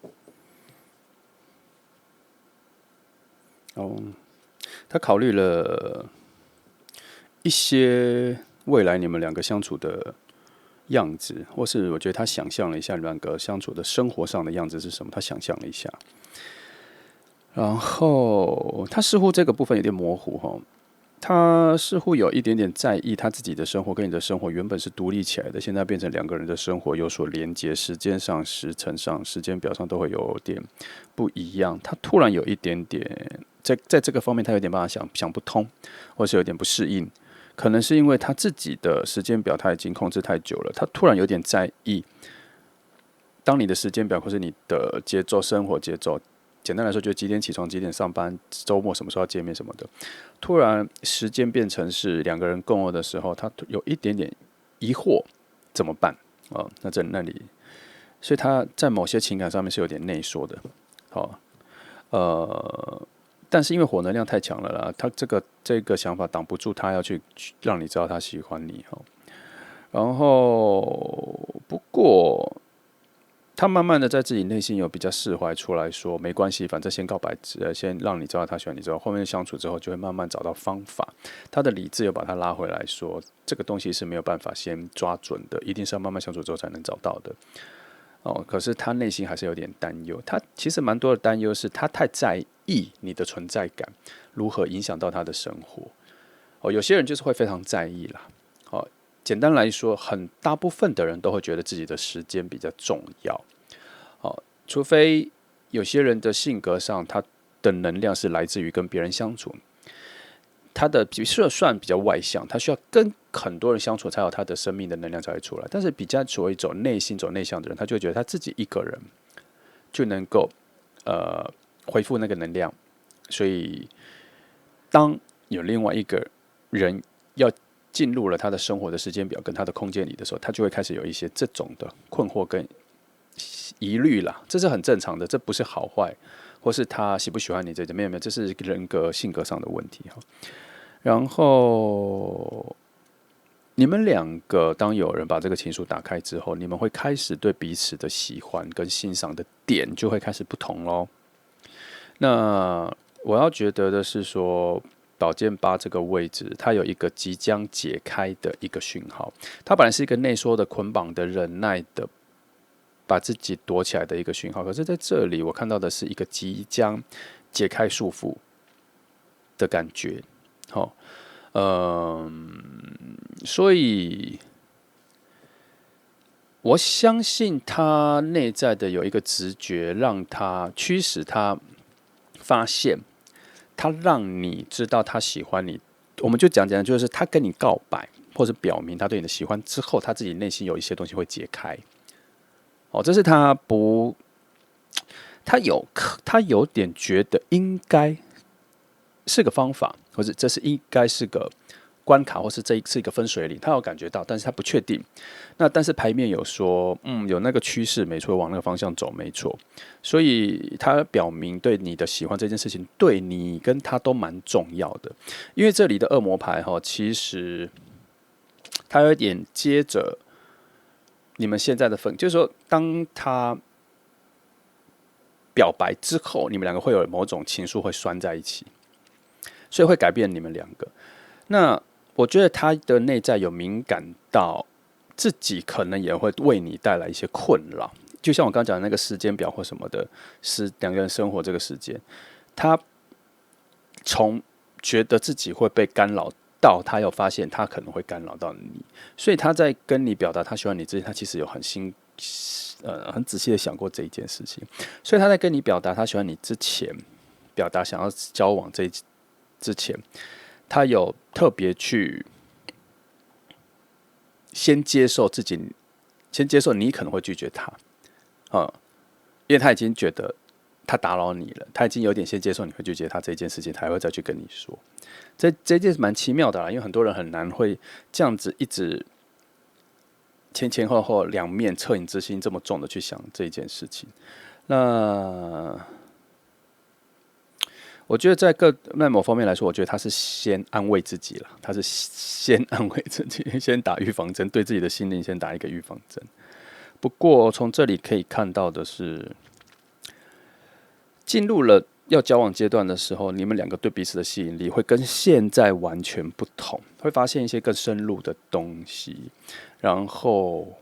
Speaker 1: 他考虑了一些未来你们两个相处的样子，或是我觉得他想象了一下两个相处的生活上的样子是什么，他想象了一下，然后他似乎这个部分有点模糊哈，他似乎有一点点在意他自己的生活跟你的生活原本是独立起来的，现在变成两个人的生活有所连接，时间上、时辰上、时间表上都会有点不一样。他突然有一点点在这个方面，他有点办法想不通，或是有点不适应。可能是因为他自己的时间表他已经控制太久了，他突然有点在意，当你的时间表或是你的节奏、生活节奏，简单来说就是几点起床、几点上班、周末什么时候要见面什么的，突然时间变成是两个人共有的时候，他有一点点疑惑，怎么办啊？那在那里，所以他在某些情感上面是有点内缩的，好，但是因为火能量太强了啦，他这个想法挡不住他要去让你知道他喜欢你哈。然后不过他慢慢的在自己内心有比较释怀出来说，没关系，反正先告白，先让你知道他喜欢你之后，后面相处之后就会慢慢找到方法。他的理智又把他拉回来说，这个东西是没有办法先抓准的，一定是要慢慢相处之后才能找到的。可是他内心还是有点担忧，他其实蛮多的担忧是他太在意你的存在感如何影响到他的生活。有些人就是会非常在意啦。简单来说，很大部分的人都会觉得自己的时间比较重要。除非有些人的性格上，他的能量是来自于跟别人相处，他的算比较外向，他需要跟很多人相处才有他的生命的能量才会出来。但是比较所谓走内心、走内向的人，他就会觉得他自己一个人就能够恢复那个能量。所以，当有另外一个人要进入了他的生活的时间表跟他的空间里的时候，他就会开始有一些这种的困惑跟疑虑啦，这是很正常的，这不是好坏，或是他喜不喜欢你没有，这是人格性格上的问题哈。然后你们两个当有人把这个情书打开之后，你们会开始对彼此的喜欢跟欣赏的点就会开始不同咯。那我要觉得的是说，宝剑八这个位置，它有一个即将解开的一个讯号。它本来是一个内缩的、捆绑的、忍耐的，把自己躲起来的一个讯号。可是在这里，我看到的是一个即将解开束缚的感觉。好，所以我相信他内在的有一个直觉，让他驱使他发现，他让你知道他喜欢你。我们就讲，就是他跟你告白，或者表明他对你的喜欢之后，他自己内心有一些东西会解开。哦，这是他不，他有点觉得应该是个方法，或者这是应该是个关卡，或是这是一个分水岭，他有感觉到，但是他不确定。那但是牌面有说，有那个趋势，没错，往那个方向走，没错。所以他表明对你的喜欢这件事情，对你跟他都蛮重要的。因为这里的恶魔牌哈，其实他有一点接着你们现在的就是说，当他表白之后，你们两个会有某种情愫会拴在一起，所以会改变你们两个。那我觉得他的内在有敏感到自己可能也会为你带来一些困扰，就像我刚刚讲的那个时间表或什么的，是两个人生活这个时间，他从觉得自己会被干扰到他有发现他可能会干扰到你，所以他在跟你表达他喜欢你之前，他其实有很仔细的想过这一件事情，所以他在跟你表达他喜欢你之前，表达想要交往之前，他有特别去先接受你可能会拒绝他，因为他已经觉得他打扰你了，他已经有点先接受你会拒绝他这件事情，他还会再去跟你说。这件事蛮奇妙的啦，因为很多人很难会这样子一直前后两面恻隐之心这么重的去想这一件事情。那我觉得在某方面来说，我觉得他是先安慰自己了，他是先安慰自己，先打预防针，对自己的心灵先打一个预防针。不过从这里可以看到的是，进入了要交往阶段的时候，你们两个对彼此的吸引力会跟现在完全不同，会发现一些更深入的东西，然后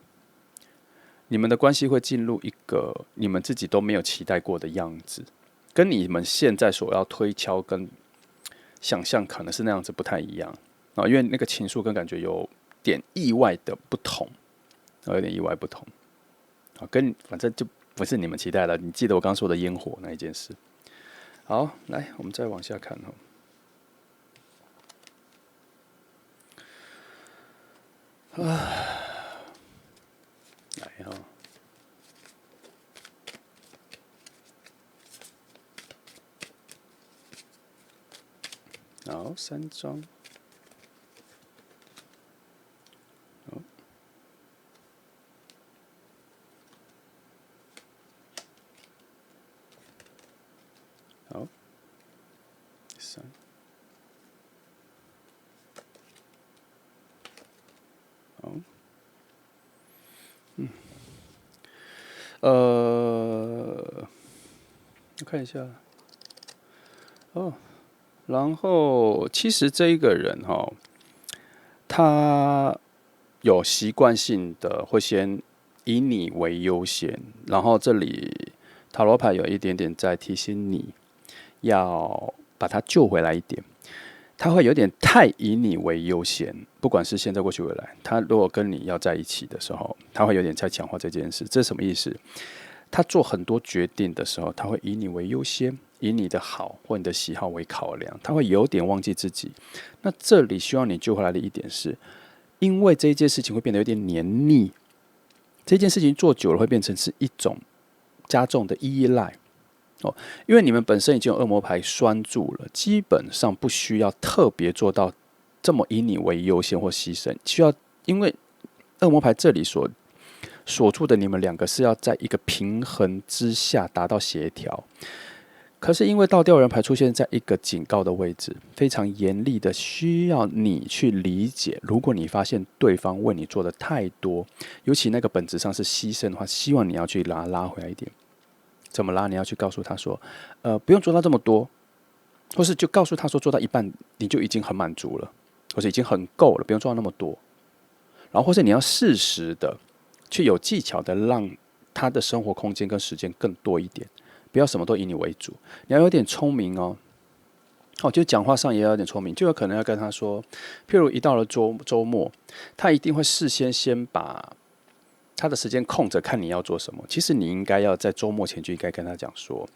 Speaker 1: 你们的关系会进入一个你们自己都没有期待过的样子，跟你们现在所要推敲跟想象可能是那样子不太一样因为那个情愫跟感觉有点意外的不同，有点意外不同反正就不是你们期待的。你记得我刚刚说的烟火那一件事。好，来，我们再往下看来好，3张。好，3。好，我看一下。然后其实这一个人他有习惯性的会先以你为优先，然后这里塔罗牌有一点点在提醒你要把他救回来一点。他会有点太以你为优先，不管是现在、过去、未来。他如果跟你要在一起的时候，他会有点在强化这件事。这是什么意思？他做很多决定的时候，他会以你为优先，以你的好或你的喜好为考量，他会有点忘记自己。那这里需要你救回来的一点是，因为这一件事情会变得有点黏腻，这件事情做久了会变成是一种加重的依赖。因为你们本身已经有恶魔牌拴住了，基本上不需要特别做到这么以你为优先或牺牲。因为恶魔牌这里所锁住的你们两个是要在一个平衡之下达到协调。可是因为倒吊人牌出现在一个警告的位置，非常严厉的需要你去理解，如果你发现对方为你做的太多，尤其那个本质上是牺牲的话，希望你要去拉回来一点。怎么拉？你要去告诉他说，不用做到这么多，或是就告诉他说，做到一半你就已经很满足了，或者已经很够了，不用做到那么多。然后或是你要适时的去有技巧的让他的生活空间跟时间更多一点，不要什么都以你为主，你要有点聪明哦。就讲话上也要有点聪明，就有可能要跟他说，譬如一到了周末，他一定会事先把他的时间空着，看你要做什么。其实你应该要在周末前就应该跟他讲说，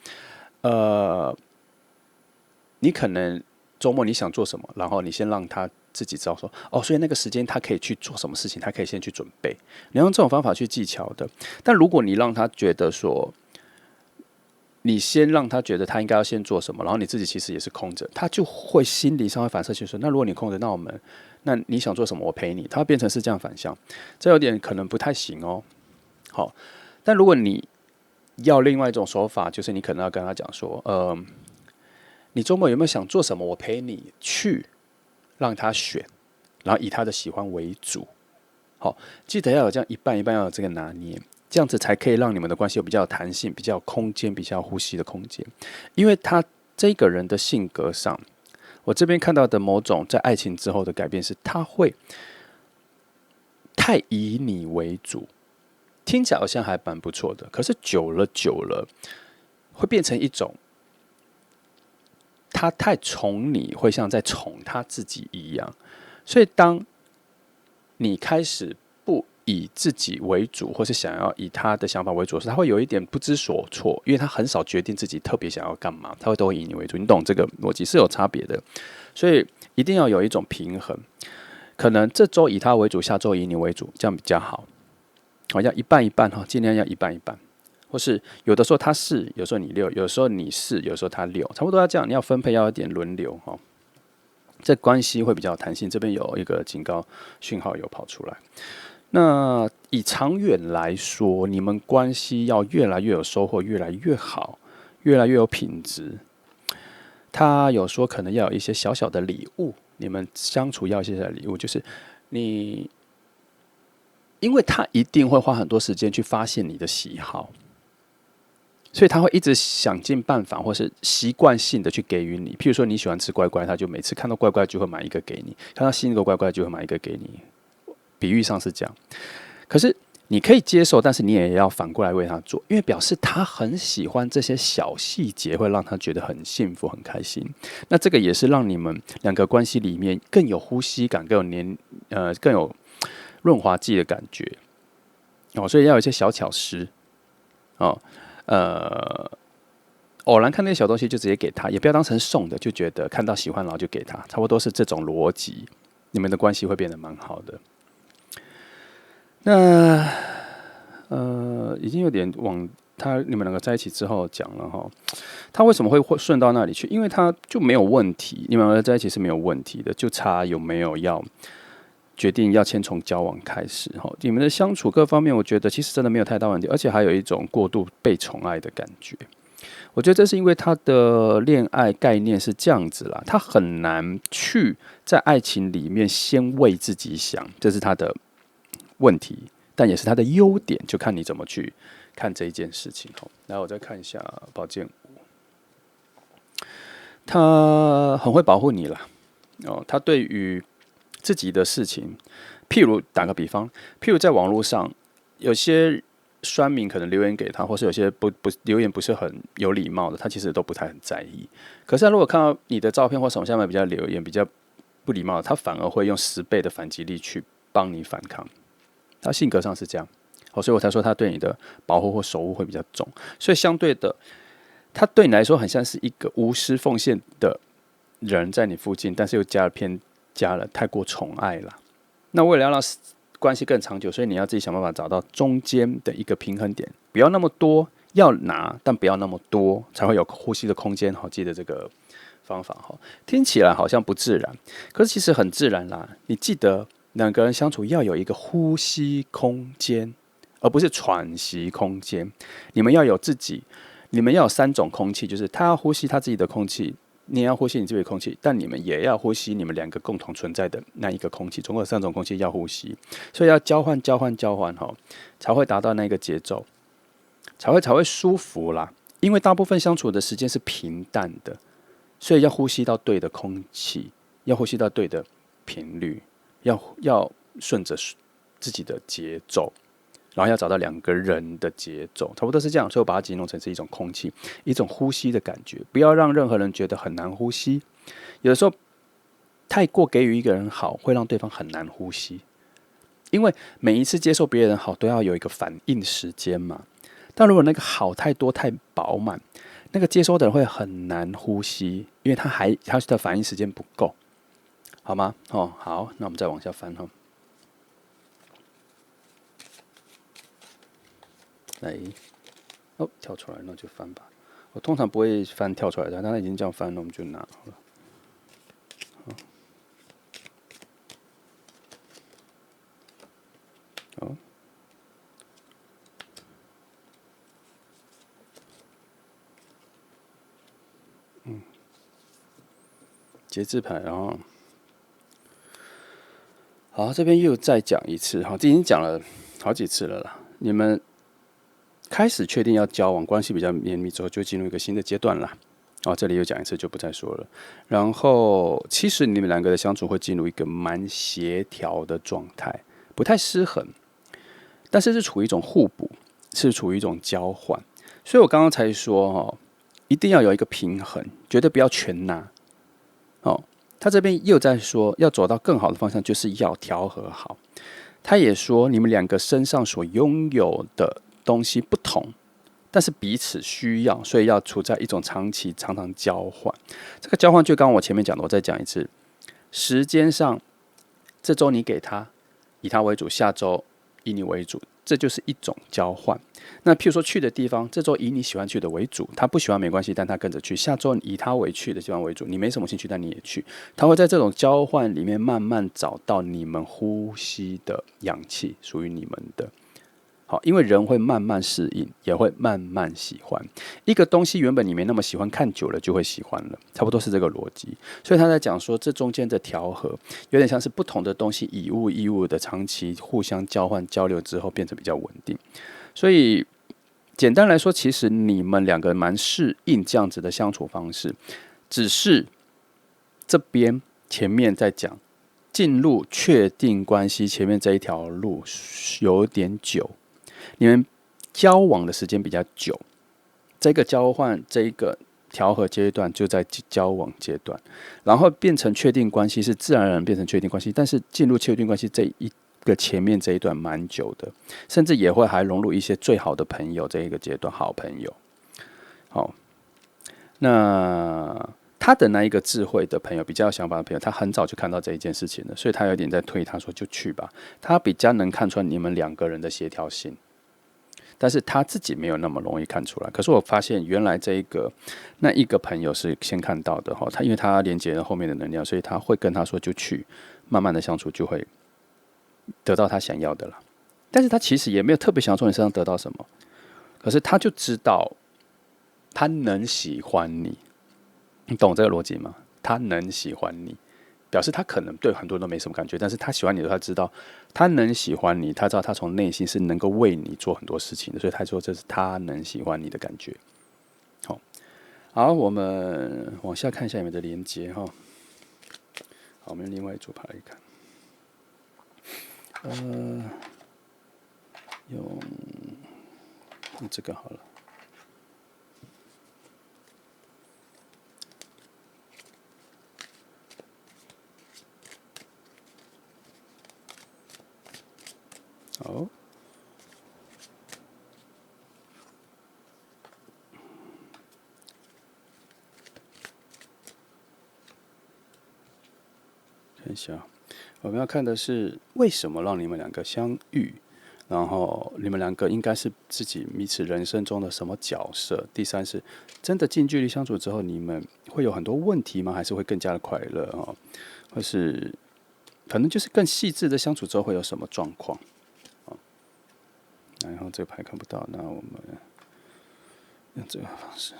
Speaker 1: 你可能周末你想做什么，然后你先让他自己知道说，所以那个时间他可以去做什么事情，他可以先去准备。你用这种方法去技巧的。但如果你让他觉得说，你先让他觉得他应该要先做什么，然后你自己其实也是空着，他就会心理上会反射去说，那如果你空着，那你想做什么，我陪你。他变成是这样反向，这有点可能不太行哦。好，但如果你要另外一种手法，就是你可能要跟他讲说，你周末有没有想做什么，我陪你去，让他选，然后以他的喜欢为主。好，记得要有这样一半一半，要有这个拿捏。这样子才可以让你们的关系有比较有弹性、比较有空间、比较有呼吸的空间。因为他这个人的性格上，我这边看到的某种在爱情之后的改变是，他会太以你为主，听起来好像还蛮不错的，可是久了会变成一种他太宠你，会像在宠他自己一样。所以当你开始不以自己为主，或是想要以他的想法为主时，他会有一点不知所措，因为他很少决定自己特别想要干嘛，他都会以你为主。你懂这个逻辑是有差别的，所以一定要有一种平衡。可能这周以他为主，下周以你为主，这样比较好。要一半一半哈，尽量要一半一半。或是有的时候他4，有时候你6，有时候你4，有时候他6，差不多要这样。你要分配，要有点轮流哈，这关系会比较有弹性。这边有一个警告讯号有跑出来。那以长远来说，你们关系要越来越有收获，越来越好，越来越有品质。他有说可能要有一些小小的礼物，你们相处要一些小礼物，就是你，因为他一定会花很多时间去发现你的喜好，所以他会一直想尽办法，或是习惯性的去给予你。譬如说你喜欢吃乖乖，他就每次看到乖乖就会买一个给你，看到新的乖乖就会买一个给你。比喻上是这样，可是你可以接受，但是你也要反过来为他做，因为表示他很喜欢这些小细节，会让他觉得很幸福、很开心。那这个也是让你们两个关系里面更有呼吸感、更有润滑剂的感觉所以要有一些小巧思偶然看那些小东西就直接给他，也不要当成送的，就觉得看到喜欢然后就给他，差不多是这种逻辑，你们的关系会变得蛮好的。那已经有点往你们两个在一起之后讲了哈，他为什么会顺到那里去？因为他就没有问题，你们两个在一起是没有问题的，就差有没有要决定要先从交往开始哈。你们的相处各方面，我觉得其实真的没有太大问题，而且还有一种过度被宠爱的感觉。我觉得这是因为他的恋爱概念是这样子啦，他很难去在爱情里面先为自己想，这是他的问题，但也是他的优点，就看你怎么去看这一件事情。然后我再看一下宝剑5，他很会保护你啦他对于自己的事情，譬如打个比方，譬如在网络上有些酸民可能留言给他，或是有些不留言不是很有礼貌的，他其实都不太很在意。可是他如果看到你的照片或什么下面比较留言比较不礼貌的，他反而会用10倍的反击力去帮你反抗。他性格上是这样，所以我才说他对你的保护或守护会比较重。所以相对的，他对你来说很像是一个无私奉献的人在你附近，但是又加了太过宠爱了。那为了要让关系更长久，所以你要自己想办法找到中间的一个平衡点，不要那么多，要拿但不要那么多，才会有呼吸的空间。记得这个方法听起来好像不自然，可是其实很自然啦。你记得两个人相处要有一个呼吸空间而不是喘息空间。你们要有自己，你们要有3种空气，就是他要呼吸他自己的空气，你也要呼吸你自己的空气，但你们也要呼吸你们2个共同存在的那一个空气。总共有3种空气要呼吸，所以要交换才会达到那个节奏，才会舒服啦。因为大部分相处的时间是平淡的，所以要呼吸到对的空气，要呼吸到对的频率，要顺着自己的节奏，然后要找到2个人的节奏，差不多是这样。所以我把它形容成是一种空气，一种呼吸的感觉，不要让任何人觉得很难呼吸。有的时候太过给予一个人好，会让对方很难呼吸，因为每一次接受别人好都要有一个反应时间嘛。但如果那个好太多太饱满，那个接收的人会很难呼吸，因为他的反应时间不够，好吗？好，那我们再往下翻哈。来，跳出来，那就翻吧。我通常不会翻跳出来的，但他已经这样翻了，我们就拿好了。好，节制牌，然后好，这边又再讲一次哈，这已经讲了好几次了啦。你们开始确定要交往，关系比较绵密之后，就进入一个新的阶段了。这里又讲一次，就不再说了。然后，其实你们2个的相处会进入一个蛮协调的状态，不太失衡，但是是处于一种互补，是处于一种交换。所以我刚刚才说一定要有一个平衡，绝对不要全拿。他这边又在说，要走到更好的方向，就是要调和好。他也说，你们2个身上所拥有的东西不同，但是彼此需要，所以要处在一种常常交换。这个交换就刚刚我前面讲的，我再讲一次。时间上，这周你给他，以他为主；下周以你为主，这就是一种交换。那譬如说去的地方，这周以你喜欢去的为主，他不喜欢没关系，但他跟着去。下周以他为去的地方为主，你没什么兴趣，但你也去。他会在这种交换里面慢慢找到你们呼吸的氧气，属于你们的。好，因为人会慢慢适应，也会慢慢喜欢一个东西。原本你没那么喜欢，看久了就会喜欢了，差不多是这个逻辑。所以他在讲说，这中间的调和，有点像是不同的东西以物的长期互相交换交流之后，变成比较稳定。所以简单来说，其实你们2个蛮适应这样子的相处方式，只是这边前面在讲进入确定关系前面这一条路有点久。你们交往的时间比较久，这个交换这个调和阶段就在交往阶段，然后变成确定关系是自然而然变成确定关系，但是进入确定关系这一个前面这一段蛮久的，甚至也会还融入一些最好的朋友这一个阶段，好朋友。好，那他的那一个智慧的朋友，比较有想法的朋友，他很早就看到这一件事情了，所以他有点在推他说就去吧，他比较能看出来你们2个人的协调性。但是他自己没有那么容易看出来。可是我发现，原来那一个朋友是先看到的哈。他因为他连接了后面的能量，所以他会跟他说就去，慢慢的相处就会得到他想要的了。但是他其实也没有特别想从你身上得到什么，可是他就知道他能喜欢你，你懂这个逻辑吗？他能喜欢你，表示他可能对很多人都没什么感觉，但是他喜欢你的时候，他知道他能喜欢你，他知道他从内心是能够为你做很多事情的，所以他说这是他能喜欢你的感觉。好，我们往下看一下有没有的连接哈。好，我们用另外一组牌来看。用这个好了。好，看一下，我们要看的是为什么让你们2个相遇，然后你们2个应该是自己彼此人生中的什么角色？第3是真的近距离相处之后，你们会有很多问题吗？还是会更加的快乐哦？或是可能就是更细致的相处之后会有什么状况？然后这个牌看不到，那我们用这个方式。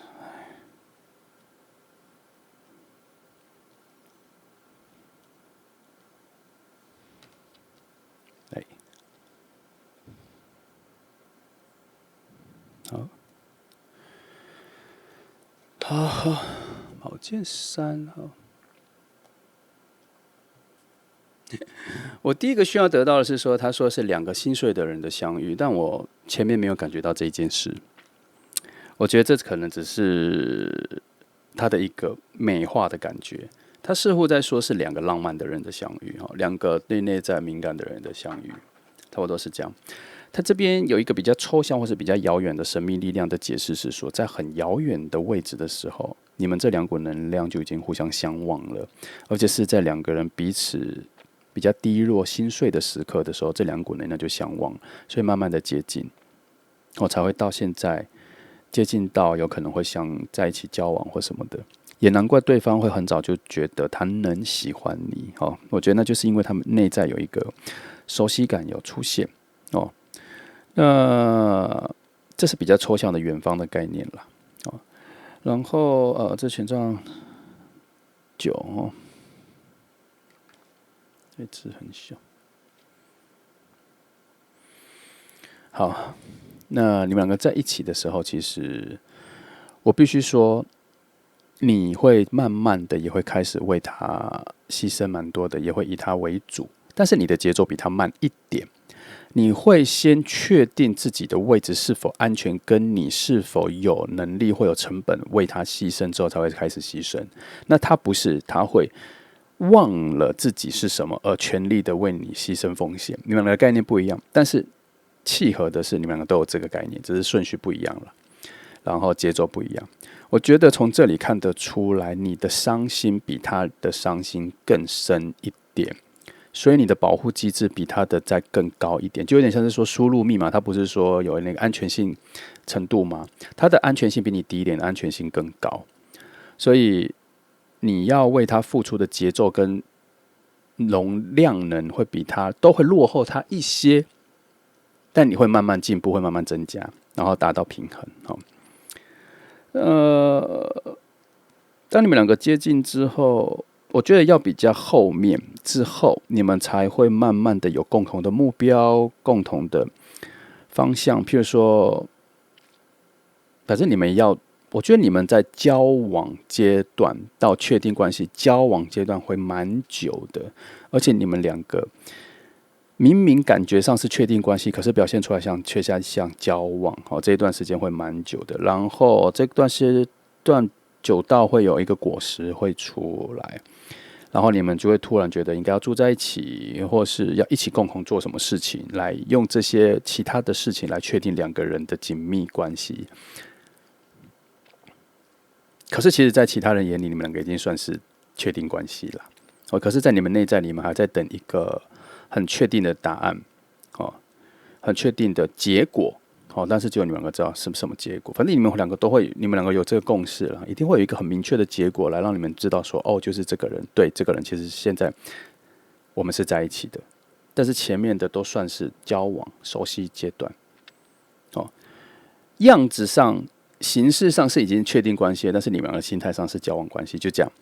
Speaker 1: 哎，好，宝剑3哈。我第一个需要得到的是说，他说是2个心碎的人的相遇，但我前面没有感觉到这一件事。我觉得这可能只是他的一个美化的感觉。他似乎在说是2个浪漫的人的相遇，2个对内在敏感的人的相遇，差不多是这样。他这边有一个比较抽象或是比较遥远的神秘力量的解释是说，在很遥远的位置的时候，你们这2股能量就已经互相相望了，而且是在2个人彼此比较低落、心碎的时刻的时候，这2股能量就相望，所以慢慢的接近，才会到现在接近到有可能会想在一起交往或什么的。也难怪对方会很早就觉得他能喜欢你我觉得那就是因为他们内在有一个熟悉感有出现那这是比较抽象的远方的概念啦然后这权杖9这字很小。好，那你们2个在一起的时候，其实我必须说，你会慢慢的也会开始为他牺牲蛮多的，也会以他为主，但是你的节奏比他慢一点。你会先确定自己的位置是否安全，跟你是否有能力会有成本为他牺牲之后才会开始牺牲。那他不是，他会忘了自己是什么而全力的为你牺牲奉献。你们2个概念不一样，但是契合的是你们2个都有这个概念，只是顺序不一样了，然后节奏不一样。我觉得从这里看得出来，你的伤心比他的伤心更深一点，所以你的保护机制比他的再更高一点，就有点像是说输入密码，它不是说有那个安全性程度吗？它的安全性比你低一点，安全性更高，所以你要为他付出的节奏跟容量能会比他都会落后他一些，但你会慢慢进步，会慢慢增加，然后达到平衡当你们2个接近之后，我觉得要比较后面之后，你们才会慢慢的有共同的目标、共同的方向。譬如说，反正你们要，我觉得你们在交往阶段到确定关系，交往阶段会蛮久的，而且你们2个明明感觉上是确定关系，可是表现出来却像交往这一段时间会蛮久的。然后这段时段久到会有一个果实会出来，然后你们就会突然觉得应该要住在一起，或是要一起共同做什么事情，来用这些其他的事情来确定2个人的紧密关系。可是其实在其他人眼里，你们2个已经算是确定关系了可是在你们内在，你们还在等一个很确定的答案很确定的结果但是只有你们2个知道是什么结果。反正你们2个都会，你们2个有这个共识了，一定会有一个很明确的结果来让你们知道说，就是这个人，对，这个人其实现在我们是在一起的，但是前面的都算是交往熟悉阶段样子上、形式上是已经确定关系了，但是你们2个心态上是交往关系，就这样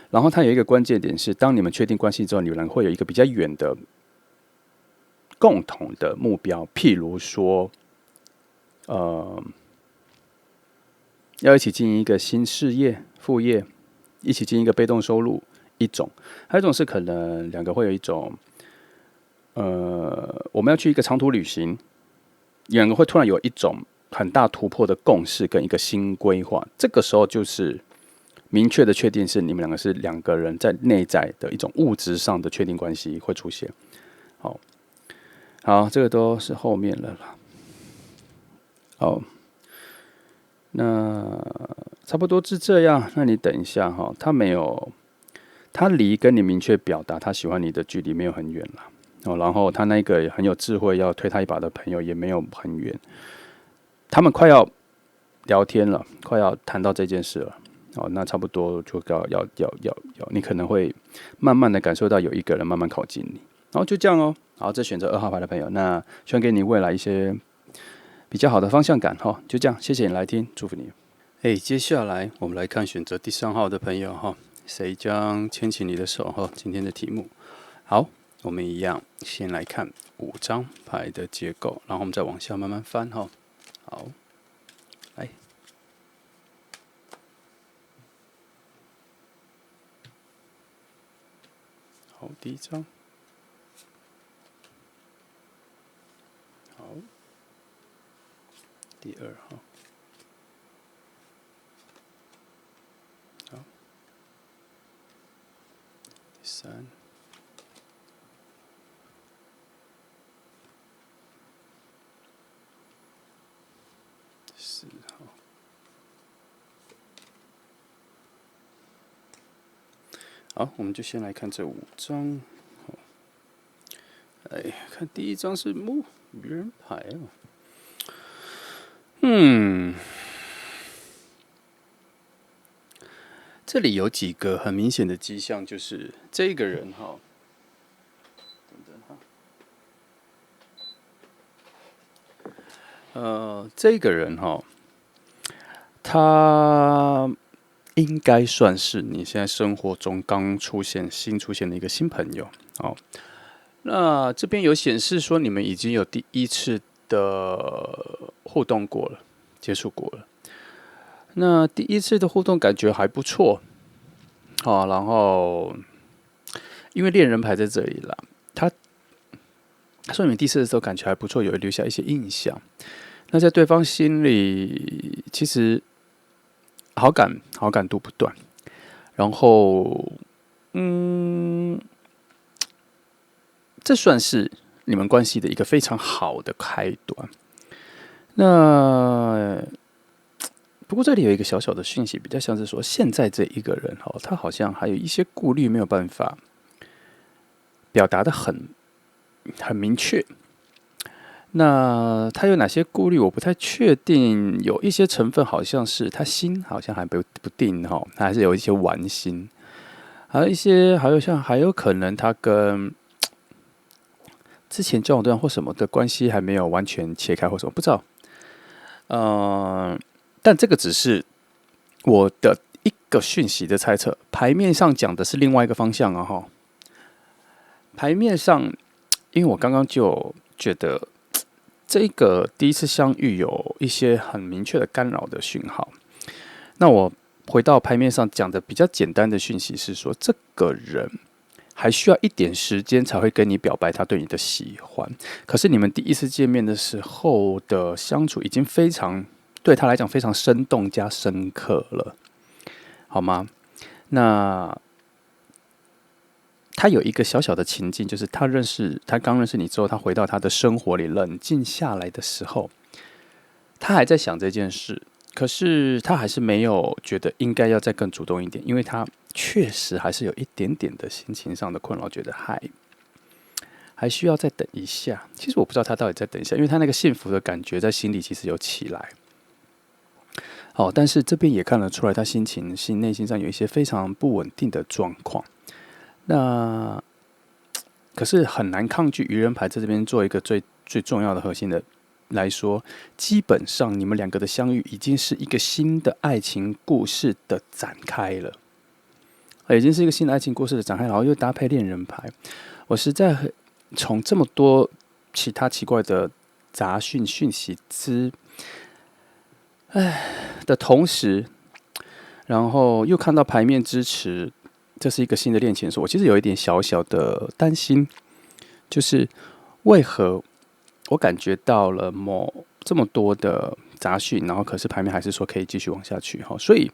Speaker 1: 然后它有一个关键点是，当你们确定关系之后，你们2个会有一个比较远的共同的目标，譬如说，要一起经营一个新事业、副业，一起经营一个被动收入一种，还有一种是可能2个会有一种，我们要去一个长途旅行，2个会突然有一种很大突破的共识跟一个新规划，这个时候就是明确的确定是你们2个是2个人在内在的一种物质上的确定关系会出现。好，这个都是后面了啦。好，那差不多是这样。那你等一下他没有，他离跟你明确表达他喜欢你的距离没有很远啦然后他那个很有智慧要推他一把的朋友也没有很远，他们快要聊天了，快要谈到这件事了。那差不多就要，你可能会慢慢的感受到有一个人慢慢靠近你，然后就这样好，这选择2号牌的朋友，那希望给你未来一些比较好的方向感哈。就这样，谢谢你来听，祝福你。接下来我们来看选择第3号的朋友哈，谁将牵起你的手哈？今天的题目，好，我们一样先来看5张牌的结构，然后我们再往下慢慢翻哈。好，来，好，第1张，好，第2号。3、4号，好，我们就先来看这5张。看第1张是愚人牌哦。这里有几个很明显的迹象，就是这个人哈，这个人哈，他应该算是你现在生活中新出现的一个新朋友哦。那这边有显示说你们已经有第1次的互动过了，接触过了。那第1次的互动感觉还不错，好，然后因为恋人牌在这里啦，他说明第4次的时候感觉还不错，有留下一些印象。那在对方心里，其实好感度不断，然后这算是你们关系的一个非常好的开端。那不过这里有一个小小的讯息，比较像是说，现在这一个人他好像还有一些顾虑没有办法表达的很明确。那他有哪些顾虑？我不太确定，有一些成分好像是他心好像还不定哈，他还是有一些玩心，还有可能他跟之前交往对象或什么的关系还没有完全切开或什么，不知道。但这个只是我的一个讯息的猜测，牌面上讲的是另外一个方向啊哈。牌面上，因为我刚刚就觉得这个第1次相遇有一些很明确的干扰的讯号。那我回到牌面上讲的比较简单的讯息是说，这个人还需要一点时间才会跟你表白他对你的喜欢。可是你们第1次见面的时候的相处已经非常对他来讲非常生动加深刻了，好吗？那他有一个小小的情境，就是他刚认识你之后，他回到他的生活里冷静下来的时候，他还在想这件事，可是他还是没有觉得应该要再更主动一点，因为他确实还是有一点点的心情上的困扰，觉得还需要再等一下。其实我不知道他到底再等一下，因为他那个幸福的感觉在心里其实有起来。但是这边也看得出来，他内心上有一些非常不稳定的状况。那可是很难抗拒愚人牌在这边做一个最重要的核心的来说，基本上你们2个的相遇已经是一个新的爱情故事的展开了，已经是一个新的爱情故事的展开，然后又搭配恋人牌。我实在从这么多其他奇怪的杂讯息的同时，然后又看到牌面支持这是一个新的恋情的时候，我其实有一点小小的担心，就是为何我感觉到了这么多的杂讯，然后可是牌面还是说可以继续往下去。所以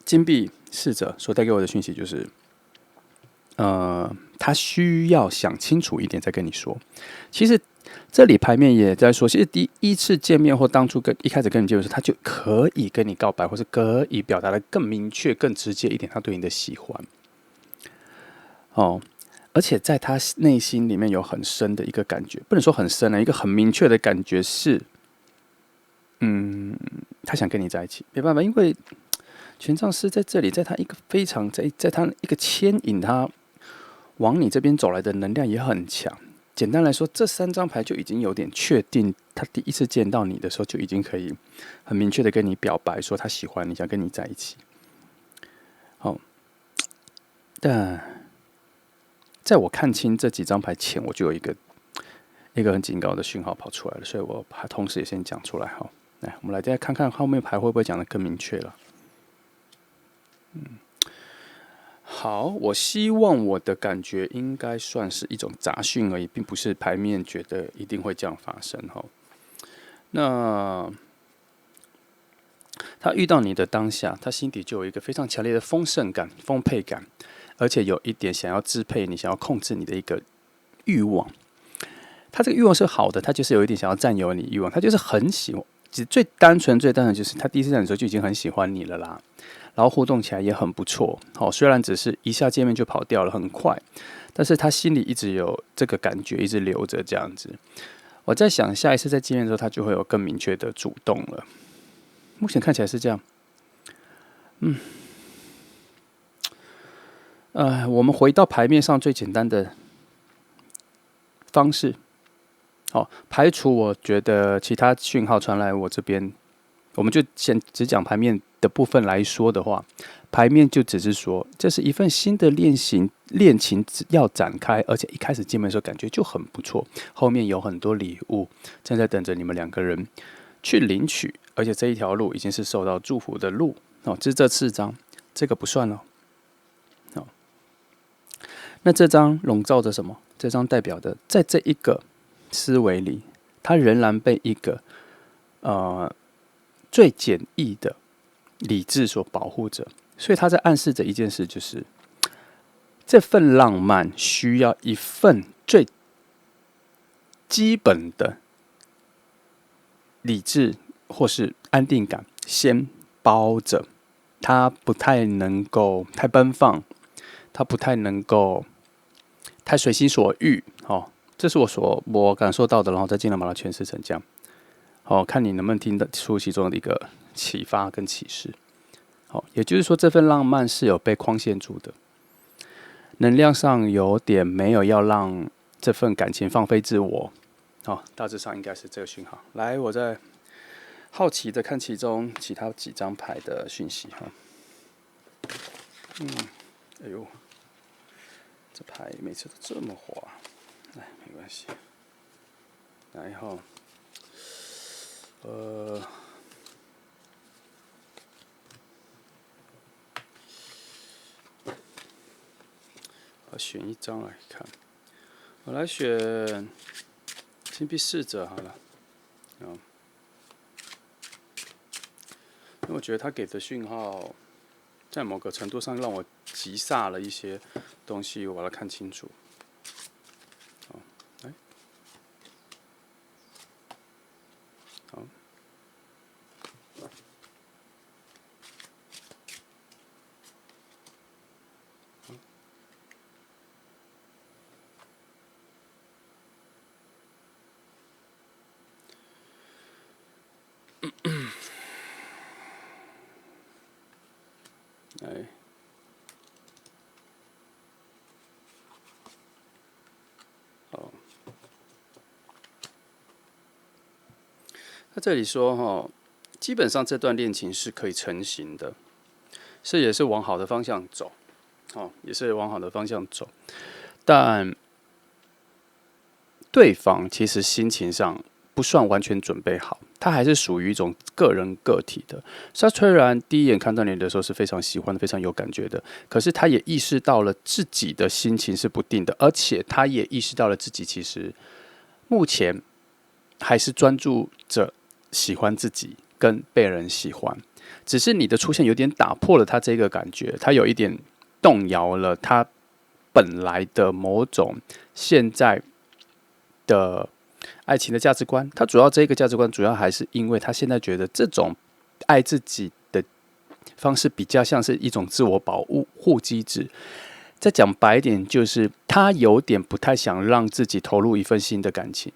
Speaker 1: 金币侍者所带给我的讯息就是，他需要想清楚一点再跟你说。其实这里牌面也在说，其实第1次见面或当初一开始跟你接触的时候，他就可以跟你告白，或是可以表达的更明确、更直接一点，他对你的喜欢。而且在他内心里面有很深的一个感觉，不能说很深一个很明确的感觉是，他想跟你在一起。没办法，因为权杖四在这里，在他一个非常在他一个牵引他往你这边走来的能量也很强。简单来说，这3张牌就已经有点确定，他第一次见到你的时候就已经可以很明确的跟你表白，说他喜欢你，想跟你在一起。好，但在我看清这几张牌前，我就有一个很警告的讯号跑出来了，所以我把同时也先讲出来哈。来，我们来再看看后面牌会不会讲得更明确了。好，我希望我的感觉应该算是一种杂讯而已，并不是牌面觉得一定会这样发生哈。那他遇到你的当下，他心底就有一个非常强烈的丰盛感、丰沛感，而且有一点想要支配你、想要控制你的一个欲望。他这个欲望是好的，他就是有一点想要占有你欲望，他就是很喜欢。其实最单纯就是他第一次见你的时候就已经很喜欢你了啦，然后互动起来也很不错。虽然只是一下见面就跑掉了，很快，但是他心里一直有这个感觉，一直留着这样子。我在想下一次再见面的时候，他就会有更明确的主动了。目前看起来是这样。我们回到牌面上最简单的方式。好，排除我觉得其他讯号传来我这边，我们就先只讲牌面的部分来说的话，牌面就只是说这是一份新的恋情要展开，而且一开始见面的时候感觉就很不错，后面有很多礼物正在等着你们2个人去领取，而且这一条路已经是受到祝福的路。这是这4张，这个不算了。那这张笼罩着什么？这张代表的在这一个思维里，它仍然被一个最简易的理智所保护着，所以它在暗示着一件事，就是这份浪漫需要一份最基本的理智或是安定感先包着，它不太能够太奔放，它不太能够太随心所欲。这是我感受到的，然后再尽量把它诠释成这样。看你能不能听得出其中的一个启发跟启示。也就是说，这份浪漫是有被框限住的，能量上有点没有要让这份感情放飞自我。大致上应该是这个讯号。来，我再好奇的看其中其他几张牌的讯息哈。哎呦，这牌每次都这么滑。没关系。然后，我选一张来看。我来选金币侍者好了。因为我觉得他给的讯号，在某个程度上让我急煞了一些东西，我把它看清楚。他这里说基本上这段恋情是可以成型的，也是往好的方向走，也是往好的方向走，但对方其实心情上不算完全准备好，他还是属于一种个人个体的。他虽然第一眼看到你的时候是非常喜欢的、非常有感觉的，可是他也意识到了自己的心情是不定的，而且他也意识到了自己其实目前还是专注着喜欢自己跟被人喜欢，只是你的出现有点打破了他这个感觉，他有一点动摇了他本来的某种现在的爱情的价值观。他主要这个价值观主要还是因为他现在觉得这种爱自己的方式比较像是一种自我保护机制。再讲白一点，就是他有点不太想让自己投入一份新的感情。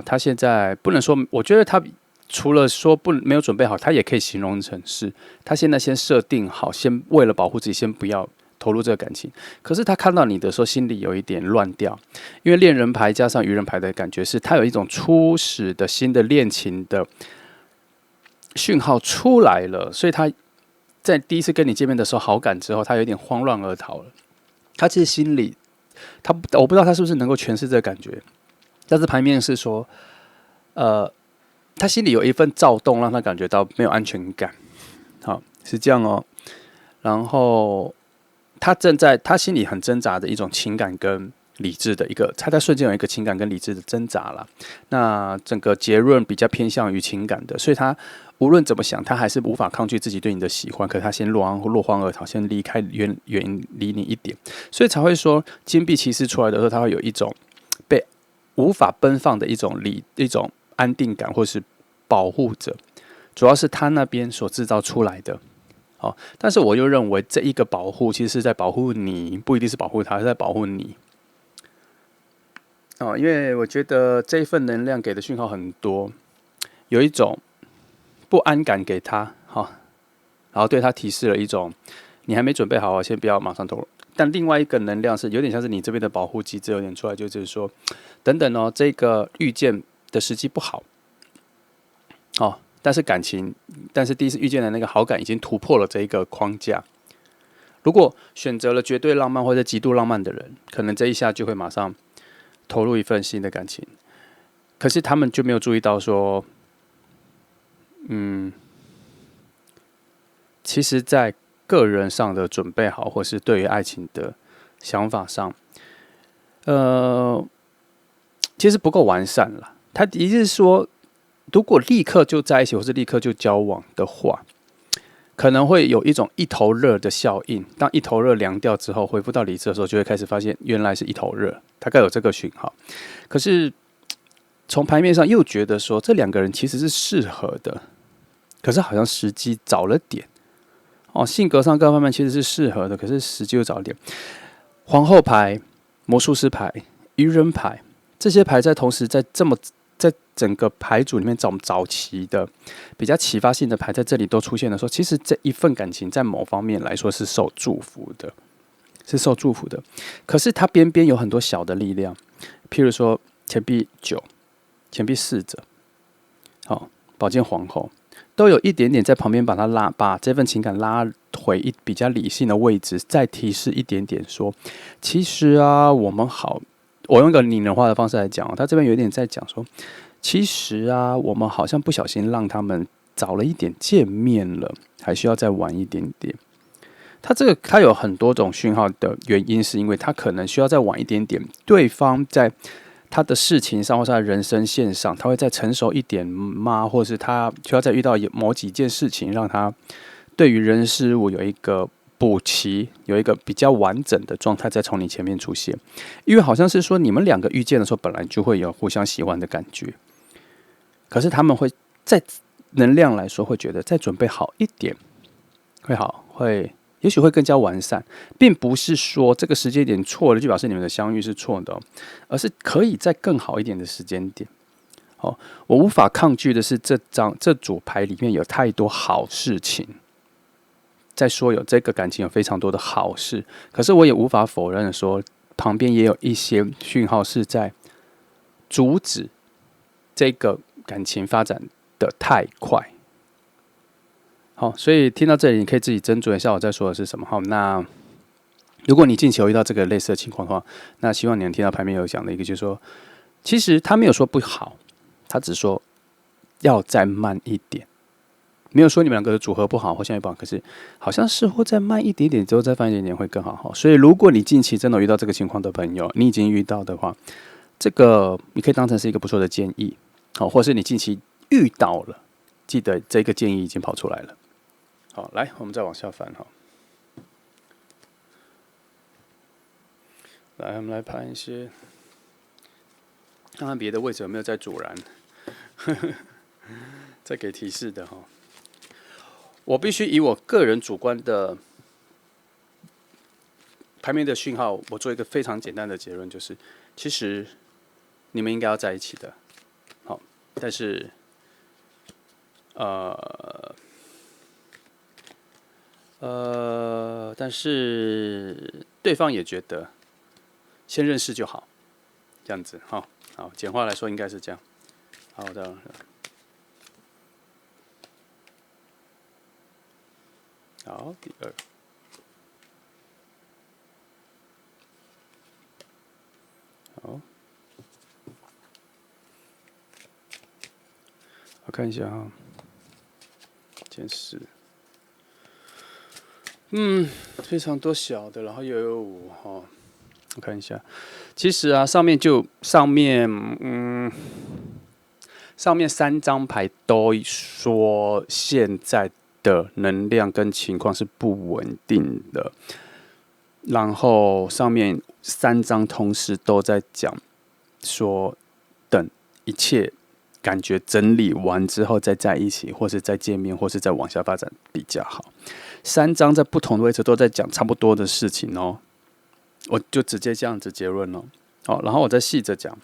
Speaker 1: 他现在不能说，我觉得他除了说没有准备好，他也可以形容成是他现在先设定好，先为了保护自己，先不要投入这个感情。可是他看到你的时候，心里有一点乱掉，因为恋人牌加上愚人牌的感觉是，他有一种初始的新的恋情的讯号出来了，所以他在第一次跟你见面的时候，好感之后，他有点慌乱而逃了。他其实心里，我不知道他是不是能够诠释这个感觉，但是牌面是说，他心里有一份躁动，让他感觉到没有安全感。好，是这样哦。然后他心里很挣扎的一种情感跟理智的他在瞬间有一个情感跟理智的挣扎了。那整个结论比较偏向于情感的，所以他无论怎么想，他还是无法抗拒自己对你的喜欢。可是他先落荒而逃，先离开远离你一点，所以才会说金币骑士出来的时候，他会有一种被无法奔放的一种安定感，或是保护者，主要是他那边所制造出来的。好，但是我又认为这一个保护其实是在保护你，不一定是保护他，是在保护你。因为我觉得这一份能量给的讯号很多，有一种不安感给他，然后对他提示了一种你还没准备好，先不要马上投入。但另外一个能量是有点像是你这边的保护机制有点出来，就是说等等哦，这个遇见的时机不好，但是第一次遇见的那个好感已经突破了这一个框架。如果选择了绝对浪漫或者极度浪漫的人，可能这一下就会马上投入一份新的感情。可是他们就没有注意到说，其实在个人上的准备好，或是对于爱情的想法上，其实不够完善了。他的意思是说，如果立刻就在一起，或是立刻就交往的话，可能会有一种一头热的效应。当一头热凉掉之后，恢复到理智的时候，就会开始发现原来是一头热，大概有这个讯号。可是从牌面上又觉得说，这两个人其实是适合的，可是好像时机早了点。性格上各方面其实是适合的，可是时机又早了点。皇后牌、魔术师牌、愚人牌，这些牌在同时在整个牌组里面早期的比较启发性的牌在这里都出现的时候，其实这一份感情在某方面来说是受祝福的，可是它边边有很多小的力量，譬如说钱币9、钱币4者，宝剑皇后，都有一点点在旁边把这份情感拉回比较理性的位置，再提示一点点说，其实啊，我用一个拟人化的方式来讲，他这边有点在讲说，其实啊，我们好像不小心让他们早了一点见面了，还需要再晚一点点。他有很多种讯号的原因，是因为他可能需要再晚一点点，对方在他的事情上或是他的人生线上，他会再成熟一点吗？或是他需要再遇到某几件事情，让他对于人事物有一个补齐，有一个比较完整的状态再从你前面出现。因为好像是说你们两个遇见的时候本来就会有互相喜欢的感觉，可是他们会在能量来说会觉得再准备好一点也许会更加完善，并不是说这个时间点错了就表示你们的相遇是错的，而是可以在更好一点的时间点。我无法抗拒的是这组牌里面有太多好事情，在说有这个感情有非常多的好事，可是我也无法否认说旁边也有一些讯号是在阻止这个感情发展的太快。好，所以听到这里，你可以自己斟酌一下我在说的是什么。好，那如果你近期有遇到这个类似的情况的话，那希望你能听到牌面有讲的一个，就是说，其实他没有说不好，他只说要再慢一点，没有说你们两个的组合不好或相遇不好，可是好像似乎再慢一点点之后再放一点点会更好。所以如果你近期真的遇到这个情况的朋友，你已经遇到的话，这个你可以当成是一个不错的建议，或是你近期遇到了，记得这个建议已经跑出来了。好，来，我们再往下翻哈。来，我们来盘一些，看看别的位置有没有在阻拦，再给提示的哈。我必须以我个人主观的牌面的讯号，我做一个非常简单的结论，就是其实你们应该要在一起的。好，但是但是对方也觉得先认识就好，这样子哈。好，简化来说应该是这样。好的。好，第二。好，我看一下哈，监视。非常多小的，然后又有5哈。我看一下，其实啊，上面3张牌都说现在的能量跟情况是不稳定的，然后上面3张同时都在讲说，等一切感觉整理完之后再在一起，或是再见面，或是再往下发展比较好。3张在不同的位置都在讲差不多的事情哦，我就直接这样子结论了。好，然后我再细着讲。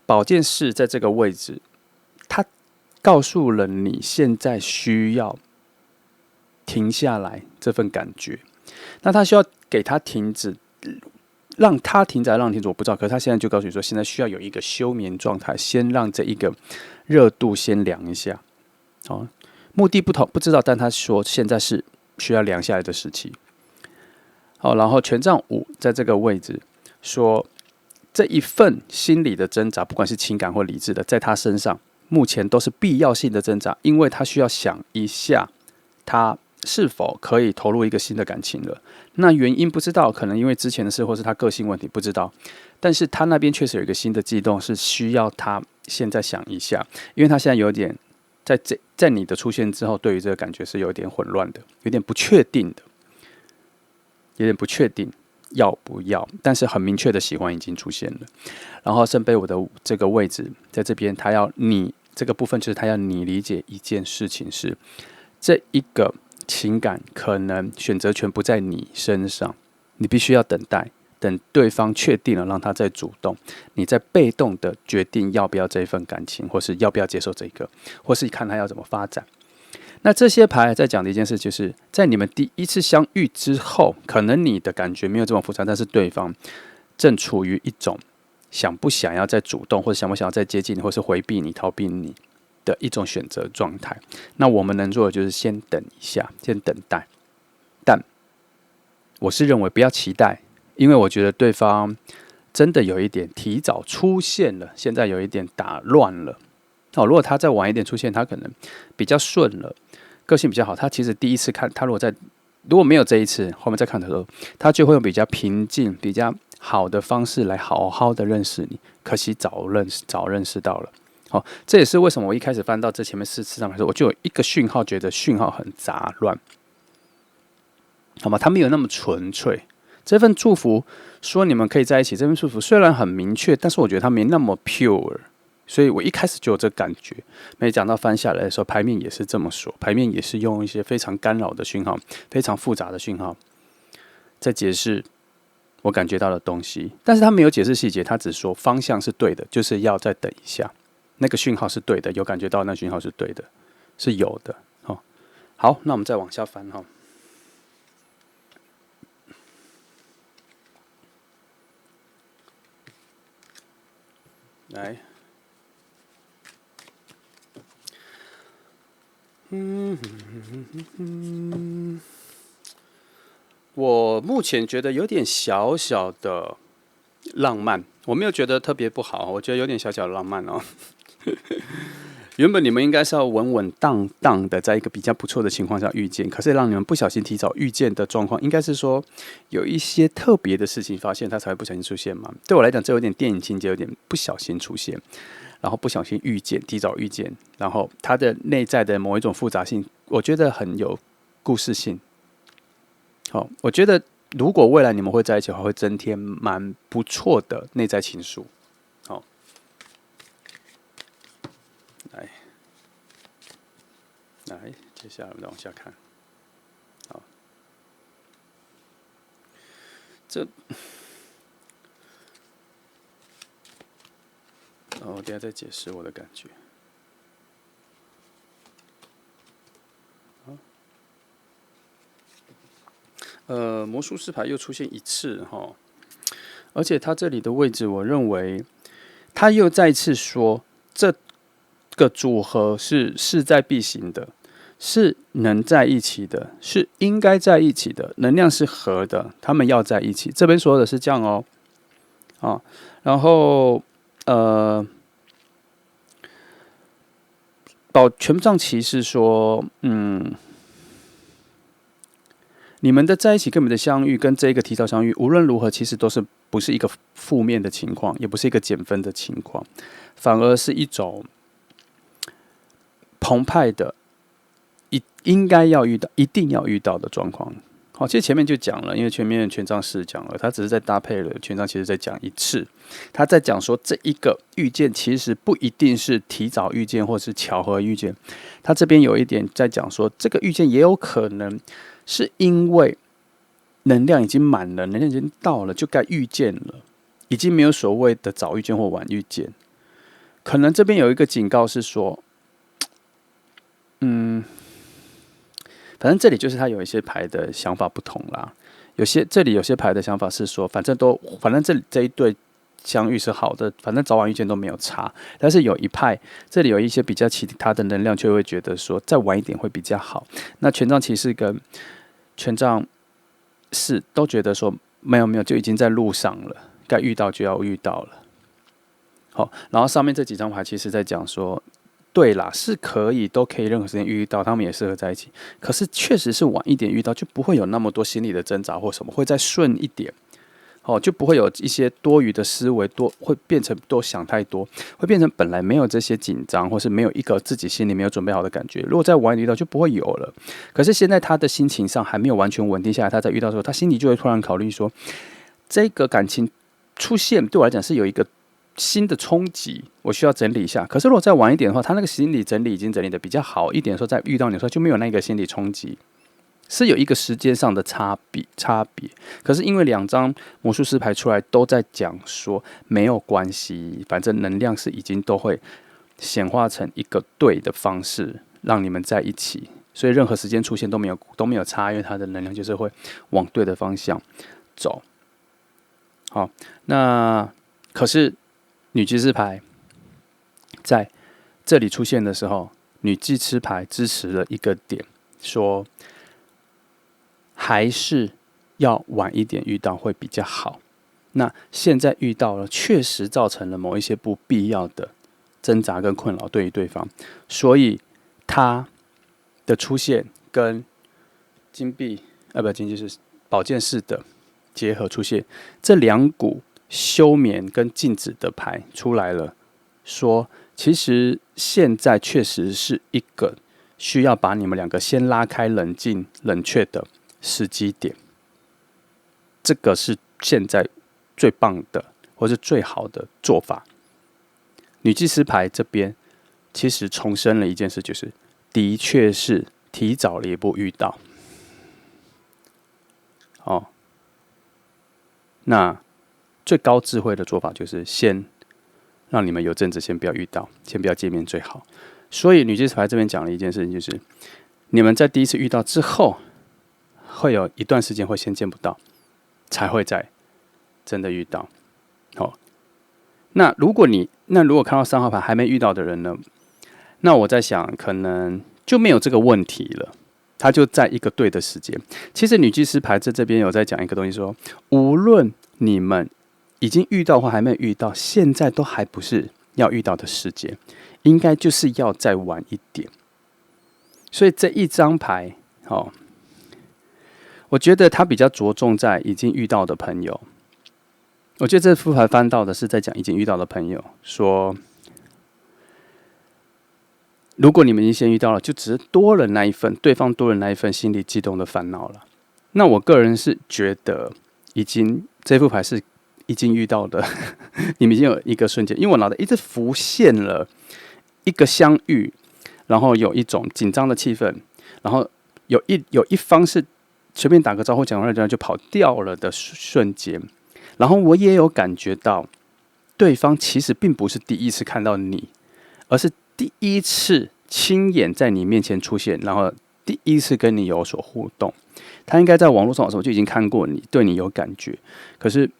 Speaker 1: 宝剑4在这个位置，它告诉了你现在需要停下来这份感觉。那他需要给他停止，让他停止，让停止，我不知道。可是他现在就告诉你说，现在需要有一个休眠状态，先让这一个热度先凉一下。好，目的不同，不知道，但他说现在是需要凉下来的时期。好，然后权杖5在这个位置说，这一份心理的挣扎，不管是情感或理智的，在他身上目前都是必要性的挣扎，因为他需要想一下，他是否可以投入一个新的感情了。那原因不知道，可能因为之前的事，或是他个性问题，不知道。但是他那边确实有一个新的悸动，是需要他现在想一下，因为他现在有点在你的出现之后，对于这个感觉是有点混乱的，有点不确定的，有点不确定要不要，但是很明确的喜欢已经出现了。然后圣杯5的这个位置在这边，他要你这个部分就是他要你理解一件事情是，这一个情感可能选择权不在你身上，你必须要等待，等对方确定了，让他再主动，你再被动的决定要不要这一份感情，或是要不要接受这个，或是看他要怎么发展。那这些牌在讲的一件事，就是在你们第一次相遇之后，可能你的感觉没有这么复杂，但是对方正处于一种想不想要再主动，或者想不想要再接近你，或是回避你、逃避你的一种选择状态。那我们能做的就是先等一下，先等待。但我是认为不要期待，因为我觉得对方真的有一点提早出现了，现在有一点打乱了。如果他再晚一点出现，他可能比较顺了，个性比较好。他其实第一次看，他如果没有这一次，后面再看的时候，他就会用比较平静、比较好的方式来好好的认识你。可惜早认识到了。好，这也是为什么我一开始翻到这前面4次上来说，我就有一个讯号，觉得讯号很杂乱，好吗？他没有那么纯粹。这份祝福说你们可以在一起，这份祝福虽然很明确，但是我觉得它没那么 pure。所以我一开始就有这感觉，没讲到翻下来的时候，牌面也是这么说，牌面也是用一些非常干扰的讯号，非常复杂的讯号，在解释我感觉到的东西。但是他没有解释细节，他只说方向是对的，就是要再等一下，那个讯号是对的，有感觉到那讯号是对的，是有的。好，那我们再往下翻哈。来。我目前觉得有点小小的浪漫，我没有觉得特别不好，我觉得有点小小的浪漫哦。原本你们应该是要稳稳当当的，在一个比较不错的情况下遇见，可是让你们不小心提早遇见的状况，应该是说有一些特别的事情发现，它才会不小心出现嘛。对我来讲，这有点电影情节，有点不小心出现。然后不小心遇见，提早遇见，然后它的内在的某一种复杂性，我觉得很有故事性。好，我觉得如果未来你们会在一起的话，会增添蛮不错的内在情愫。好，来，接下来我们再往下看。好，我等一下再解释我的感觉。魔术师牌又出现一次哈，而且它这里的位置，我认为他又再次说这个组合是势在必行的，是能在一起的，是应该在一起的，能量是合的，他们要在一起。这边说的是这样哦，啊，然后权杖骑士说，你们的在一起跟你们的相遇，跟这个提早相遇，无论如何，其实都是不是一个负面的情况，也不是一个减分的情况，反而是一种澎湃的，应该要遇到、一定要遇到的状况。好，其实前面就讲了，因为前面权杖四讲了，他只是在搭配了权杖，其实在讲一次，他在讲说这一个遇见其实不一定是提早遇见或是巧合遇见，他这边有一点在讲说，这个遇见也有可能是因为能量已经满了，能量已经到了，就该遇见了，已经没有所谓的早遇见或晚遇见。可能这边有一个警告是说，反正这里就是他有一些牌的想法不同啦。这里有些牌的想法是说，反正这一对相遇是好的，反正早晚遇见都没有差。但是有一派，这里有一些比较其他的能量，却会觉得说再晚一点会比较好。那权杖骑士跟权杖四都觉得说没有，就已经在路上了，该遇到就要遇到了。好，然后上面这几张牌其实在讲说，对啦，是都可以任何时间遇到，他们也适合在一起。可是确实是晚一点遇到，就不会有那么多心理的挣扎或什么，会再顺一点。就不会有一些多余的思维，会变成多想太多，会变成本来没有这些紧张，或是没有一个自己心里没有准备好的感觉。如果再晚一点遇到，就不会有了。可是现在他的心情上还没有完全稳定下来，他在遇到的时候，他心里就会突然考虑说，这个感情出现对我来讲是有一个新的冲击，我需要整理一下。可是如果再晚一点的话，他那个心理整理已经整理的比较好一点的时候，再遇到你的时候就没有那个心理冲击，是有一个时间上的差别。可是因为两张魔术师牌出来都在讲说没有关系，反正能量是已经都会显化成一个对的方式让你们在一起，所以任何时间出现都没有差，因为它的能量就是会往对的方向走。好，那可是女祭司牌在这里出现的时候，女祭司牌支持了一个点，说还是要晚一点遇到会比较好。那现在遇到了，确实造成了某一些不必要的挣扎跟困扰对于对方，所以它的出现跟金币是宝剑四的结合出现，这两股休眠跟静止的牌出来了，说其实现在确实是一个需要把你们两个先拉开、冷静、冷却的时机点。这个是现在最棒的，或是最好的做法。女祭司牌这边其实重申了一件事，就是的确是提早了一步遇到。那最高智慧的做法就是先让你们有阵子先不要遇到，先不要见面最好。所以女祭司牌这边讲了一件事情，就是你们在第一次遇到之后，会有一段时间会先见不到，才会再真的遇到。那如果看到3号牌还没遇到的人呢，那我在想可能就没有这个问题了，他就在一个对的时间。其实女祭司牌在这边有在讲一个东西说，无论你们已经遇到或还没有遇到，现在都还不是要遇到的时间，应该就是要再晚一点。所以这一张牌，我觉得他比较着重在已经遇到的朋友。我觉得这副牌翻到的是在讲已经遇到的朋友，说如果你们已经先遇到了，就只是多了那一份，对方多了那一份心里激动的烦恼了。那我个人是觉得，这副牌是已经遇到的，你们已经有一个瞬间，因为我脑袋一直浮现了一个相遇，然后有一种紧张的气氛，然后有一方是随便打个招呼讲完了就跑掉了的瞬间，然后我也有感觉到对方其实并不是第一次看到你，而是第一次亲眼在你面前出现，然后第一次跟你有所互动，他应该在网络上的时候就已经看过你，对你有感觉。可是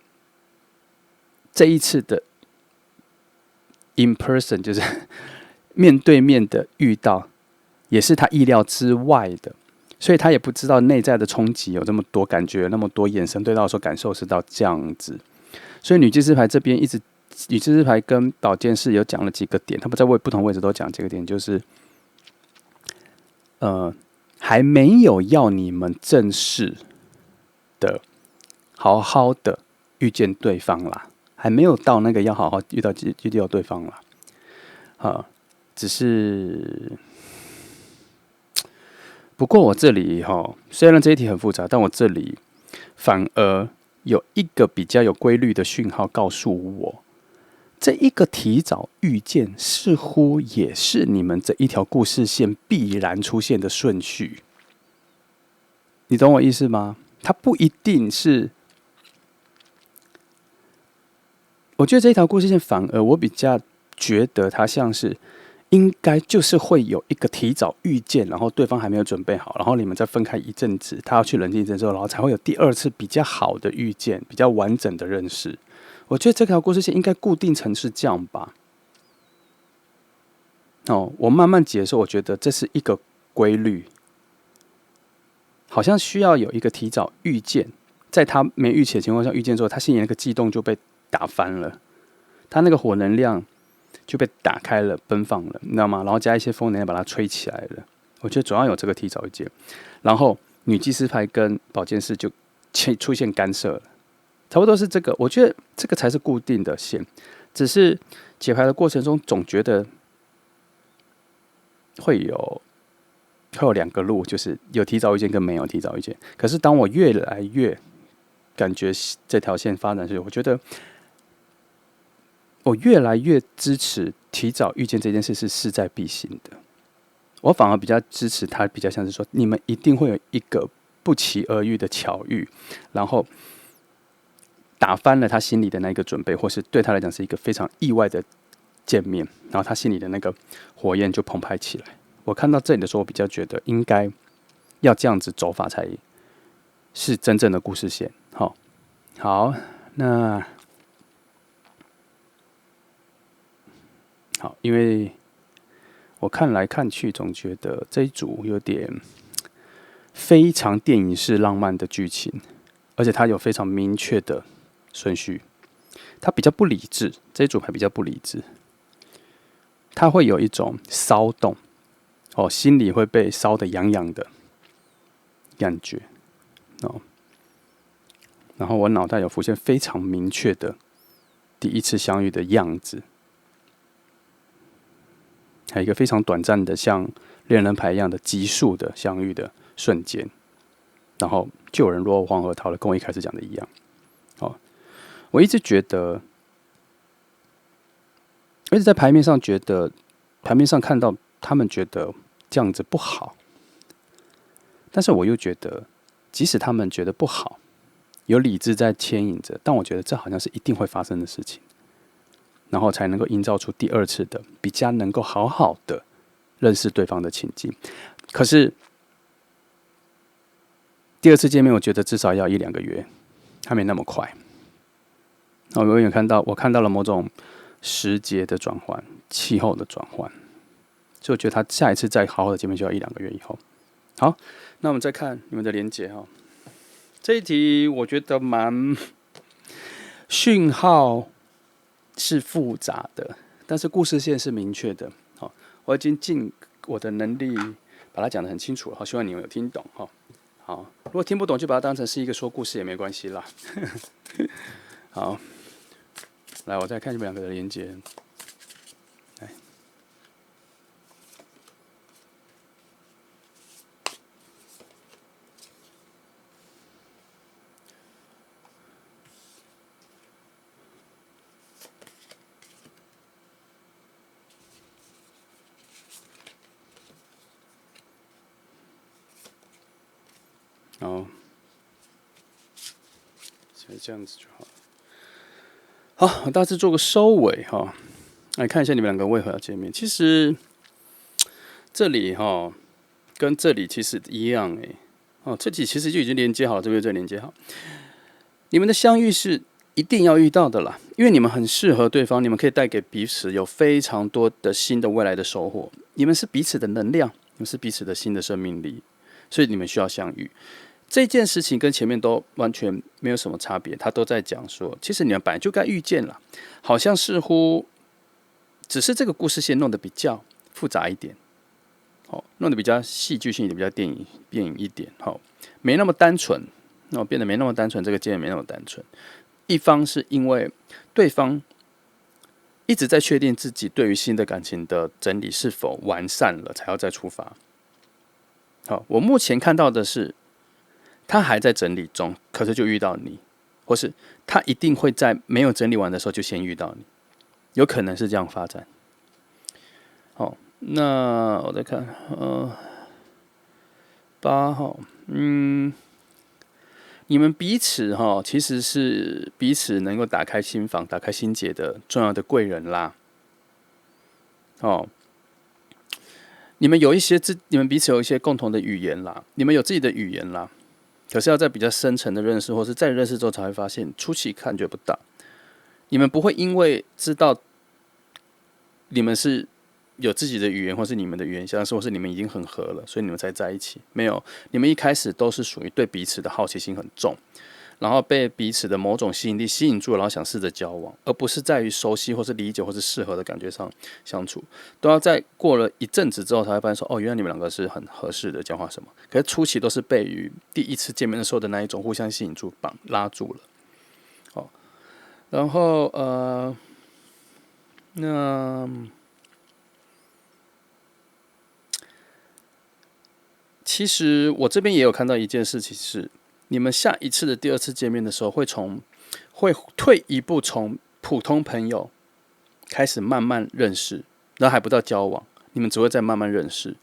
Speaker 1: 这一次的 in person 就是面对面的遇到，也是他意料之外的，所以他也不知道内在的冲击有这么多，感觉有那么多，眼神对到的时候感受是到这样子。所以女祭司牌这边一直，女祭司牌跟宝剑士有讲了几个点，他们在不同位置都讲几个点，就是还没有要你们正式的好好的遇见对方啦，还没有到那个要好好遇到对方啦，只是不过我这里虽然这一题很复杂，但我这里反而有一个比较有规律的讯号告诉我，这一个提早预见似乎也是你们这一条故事线必然出现的顺序。你懂我意思吗？它不一定是，我觉得这一条故事线反而我比较觉得它像是应该就是会有一个提早预见，然后对方还没有准备好，然后你们再分开一阵子，他要去冷静一阵之后，然后才会有第二次比较好的预见，比较完整的认识。我觉得这条故事线应该固定成是这样吧。我慢慢解说，我觉得这是一个规律，好像需要有一个提早预见，在他没预期的情况下预见之后，他心里那个悸动就被打翻了，他那个火能量就被打开了，奔放了，你知道吗？然后加一些风能量把它吹起来了。我觉得总要有这个提早预见，然后女祭司牌跟宝剑士就出现干涉了，差不多是这个。我觉得这个才是固定的线，只是解牌的过程中总觉得会有两个路，就是有提早预见跟没有提早预见。可是当我越来越感觉这条线发展时，我觉得我越来越支持提早预见这件事是势在必行的。我反而比较支持它，比较像是说，你们一定会有一个不期而遇的巧遇，然后打翻了他心里的那个准备，或是对他来讲是一个非常意外的见面，然后他心里的那个火焰就澎湃起来。我看到这里的时候，我比较觉得应该要这样子走法才是真正的故事线。好，那好，因为我看来看去，总觉得这一组有点非常电影式浪漫的剧情，而且它有非常明确的顺序。它比较不理智，这一组牌比较不理智，它会有一种骚动，心里会被烧得痒痒的感觉，然后我脑袋有浮现非常明确的第一次相遇的样子。还有一个非常短暂的，像恋人牌一样的急速的相遇的瞬间，然后就有人落入黄河逃了，跟我一开始讲的一样。我一直觉得，我一直在牌面上觉得，牌面上看到他们觉得这样子不好，但是我又觉得，即使他们觉得不好，有理智在牵引着，但我觉得这好像是一定会发生的事情。然后才能够营造出第二次的比较能够好好的认识对方的情境。可是第二次见面，我觉得至少要1-2个月，还没那么快。我永远我看到了某种时节的转换，气候的转换，所以我觉得他下一次再好好的见面就要1-2个月以后。好，那我们再看你们的连结。这一题我觉得蛮讯号是复杂的，但是故事线是明确的。我已经尽我的能力把它讲得很清楚了，希望你们有听懂。好，如果听不懂就把它当成是一个说故事也没关系啦。好，来，我再看你们2个的连结。来，所以这样子就好了。好，我大致做个收尾来看一下你们2个为何要见面。其实这里跟这里其实一样这里其实就已经连接好了，这边就连接好。你们的相遇是一定要遇到的啦，因为你们很适合对方，你们可以带给彼此有非常多的新的未来的收获。你们是彼此的能量，你们是彼此的新的生命力，所以你们需要相遇。这件事情跟前面都完全没有什么差别，他都在讲说，其实你们本来就该遇见了，好像似乎只是这个故事线弄得比较复杂一点，弄得比较戏剧性一点，比较电影一点，没那么单纯，变得没那么单纯，这个经验没那么单纯。一方是因为对方一直在确定自己对于新的感情的整理是否完善了，才要再出发。好，我目前看到的是，他还在整理中，可是就遇到你，或是他一定会在没有整理完的时候就先遇到你，有可能是这样发展。好，那我再看8号，你们彼此其实是彼此能够打开心房、打开心结的重要的贵人啦。你们彼此有一些共同的语言啦，你们有自己的语言啦。可是要在比较深层的认识，或是再认识之后才会发现，初期感觉不到。你们不会因为知道你们是有自己的语言，或是你们的语言相似，或是你们已经很合了，所以你们才在一起。没有，你们一开始都是属于对彼此的好奇心很重，然后被彼此的某种吸引力吸引住，然后想试着交往，而不是在于熟悉或是理解或是适合的感觉上相处。都要在过了一阵子之后才会发现说，原来你们两个是很合适的，讲话什么。可是初期都是被于第一次见面的时候的那一种互相吸引住、拉住了。然后那其实我这边也有看到一件事情是，你们下一次的第二次见面的时候，会退一步，从普通朋友开始慢慢认识，然后还不到交往，你们只会再慢慢认识。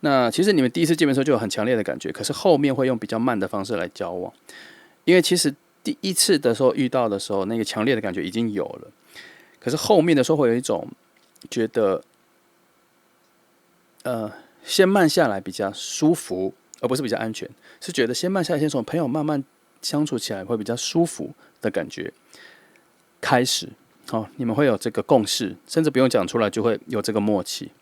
Speaker 1: 那其实你们第一次见面的时候就有很强烈的感觉，可是后面会用比较慢的方式来交往，因为其实第一次的时候遇到的时候，那个强烈的感觉已经有了，可是后面的时候会有一种觉得，先慢下来比较舒服，而不是比较安全，是觉得先慢下来，先从朋友慢慢相处起来会比较舒服的感觉开始。你们会有这个共识，甚至不用讲出来就会有这个默契。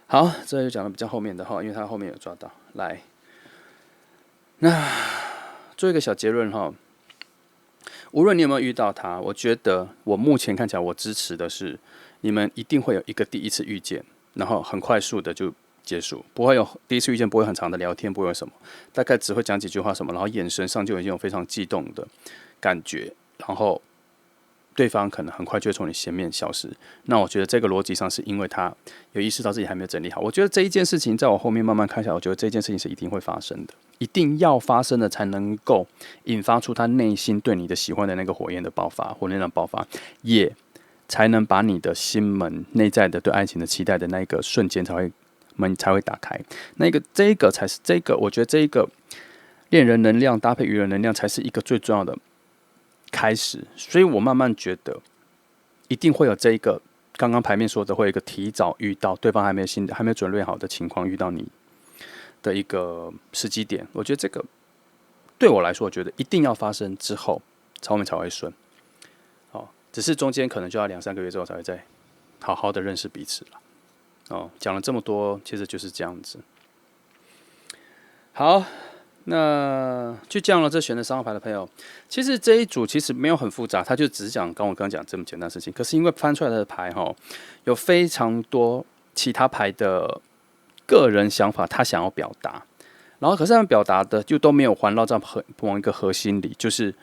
Speaker 1: 好，这就讲的比较后面的因为他后面有抓到。来，那做一个小结论无论你有没有遇到他，我觉得我目前看起来，我支持的是你们一定会有一个第一次遇见，然后很快速的就结束，不会有第一次遇见，不会很长的聊天，不会有什么，大概只会讲几句话什么，然后眼神上就已经有非常悸动的感觉，然后对方可能很快就会从你前面消失。那我觉得这个逻辑上是因为他有意识到自己还没有整理好。我觉得这一件事情在我后面慢慢看下来，我觉得这件事情是一定会发生的，一定要发生的才能够引发出他内心对你的喜欢的那个火焰的爆发，火焰的爆发，也才能把你的心门内在的对爱情的期待的那个瞬间门才会打开。这个才是我觉得这一个恋人能量搭配愚人能量才是一个最重要的开始。所以我慢慢觉得一定会有这一个刚刚牌面说的，会有一个提早遇到对方还没有准备好的情况遇到你的一个时机点。我觉得这个对我来说，我觉得一定要发生之后，后面才会顺。只是中间可能就要2-3个月之后才会再好好的认识彼此了。讲了这么多，其实就是这样子。好，那就这样了。这选的3号牌的朋友，其实这一组其实没有很复杂，他就只是讲跟我刚刚讲这么简单的事情。可是因为翻出来的牌有非常多其他牌的个人想法，他想要表达，然后可是他们表达的就都没有环绕在某一个核心里，就是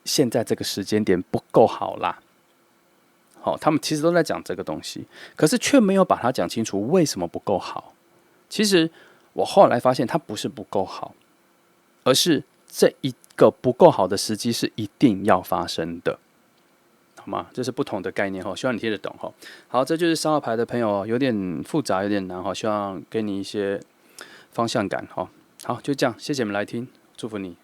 Speaker 1: 现在这个时间点不够好啦。他们其实都在讲这个东西，可是却没有把它讲清楚为什么不够好。其实我后来发现，它不是不够好，而是这一个不够好的时机是一定要发生的，好吗？这是不同的概念希望你听得懂好，这就是3号牌的朋友有点复杂，有点难希望给你一些方向感好，就这样，谢谢你们来听，祝福你。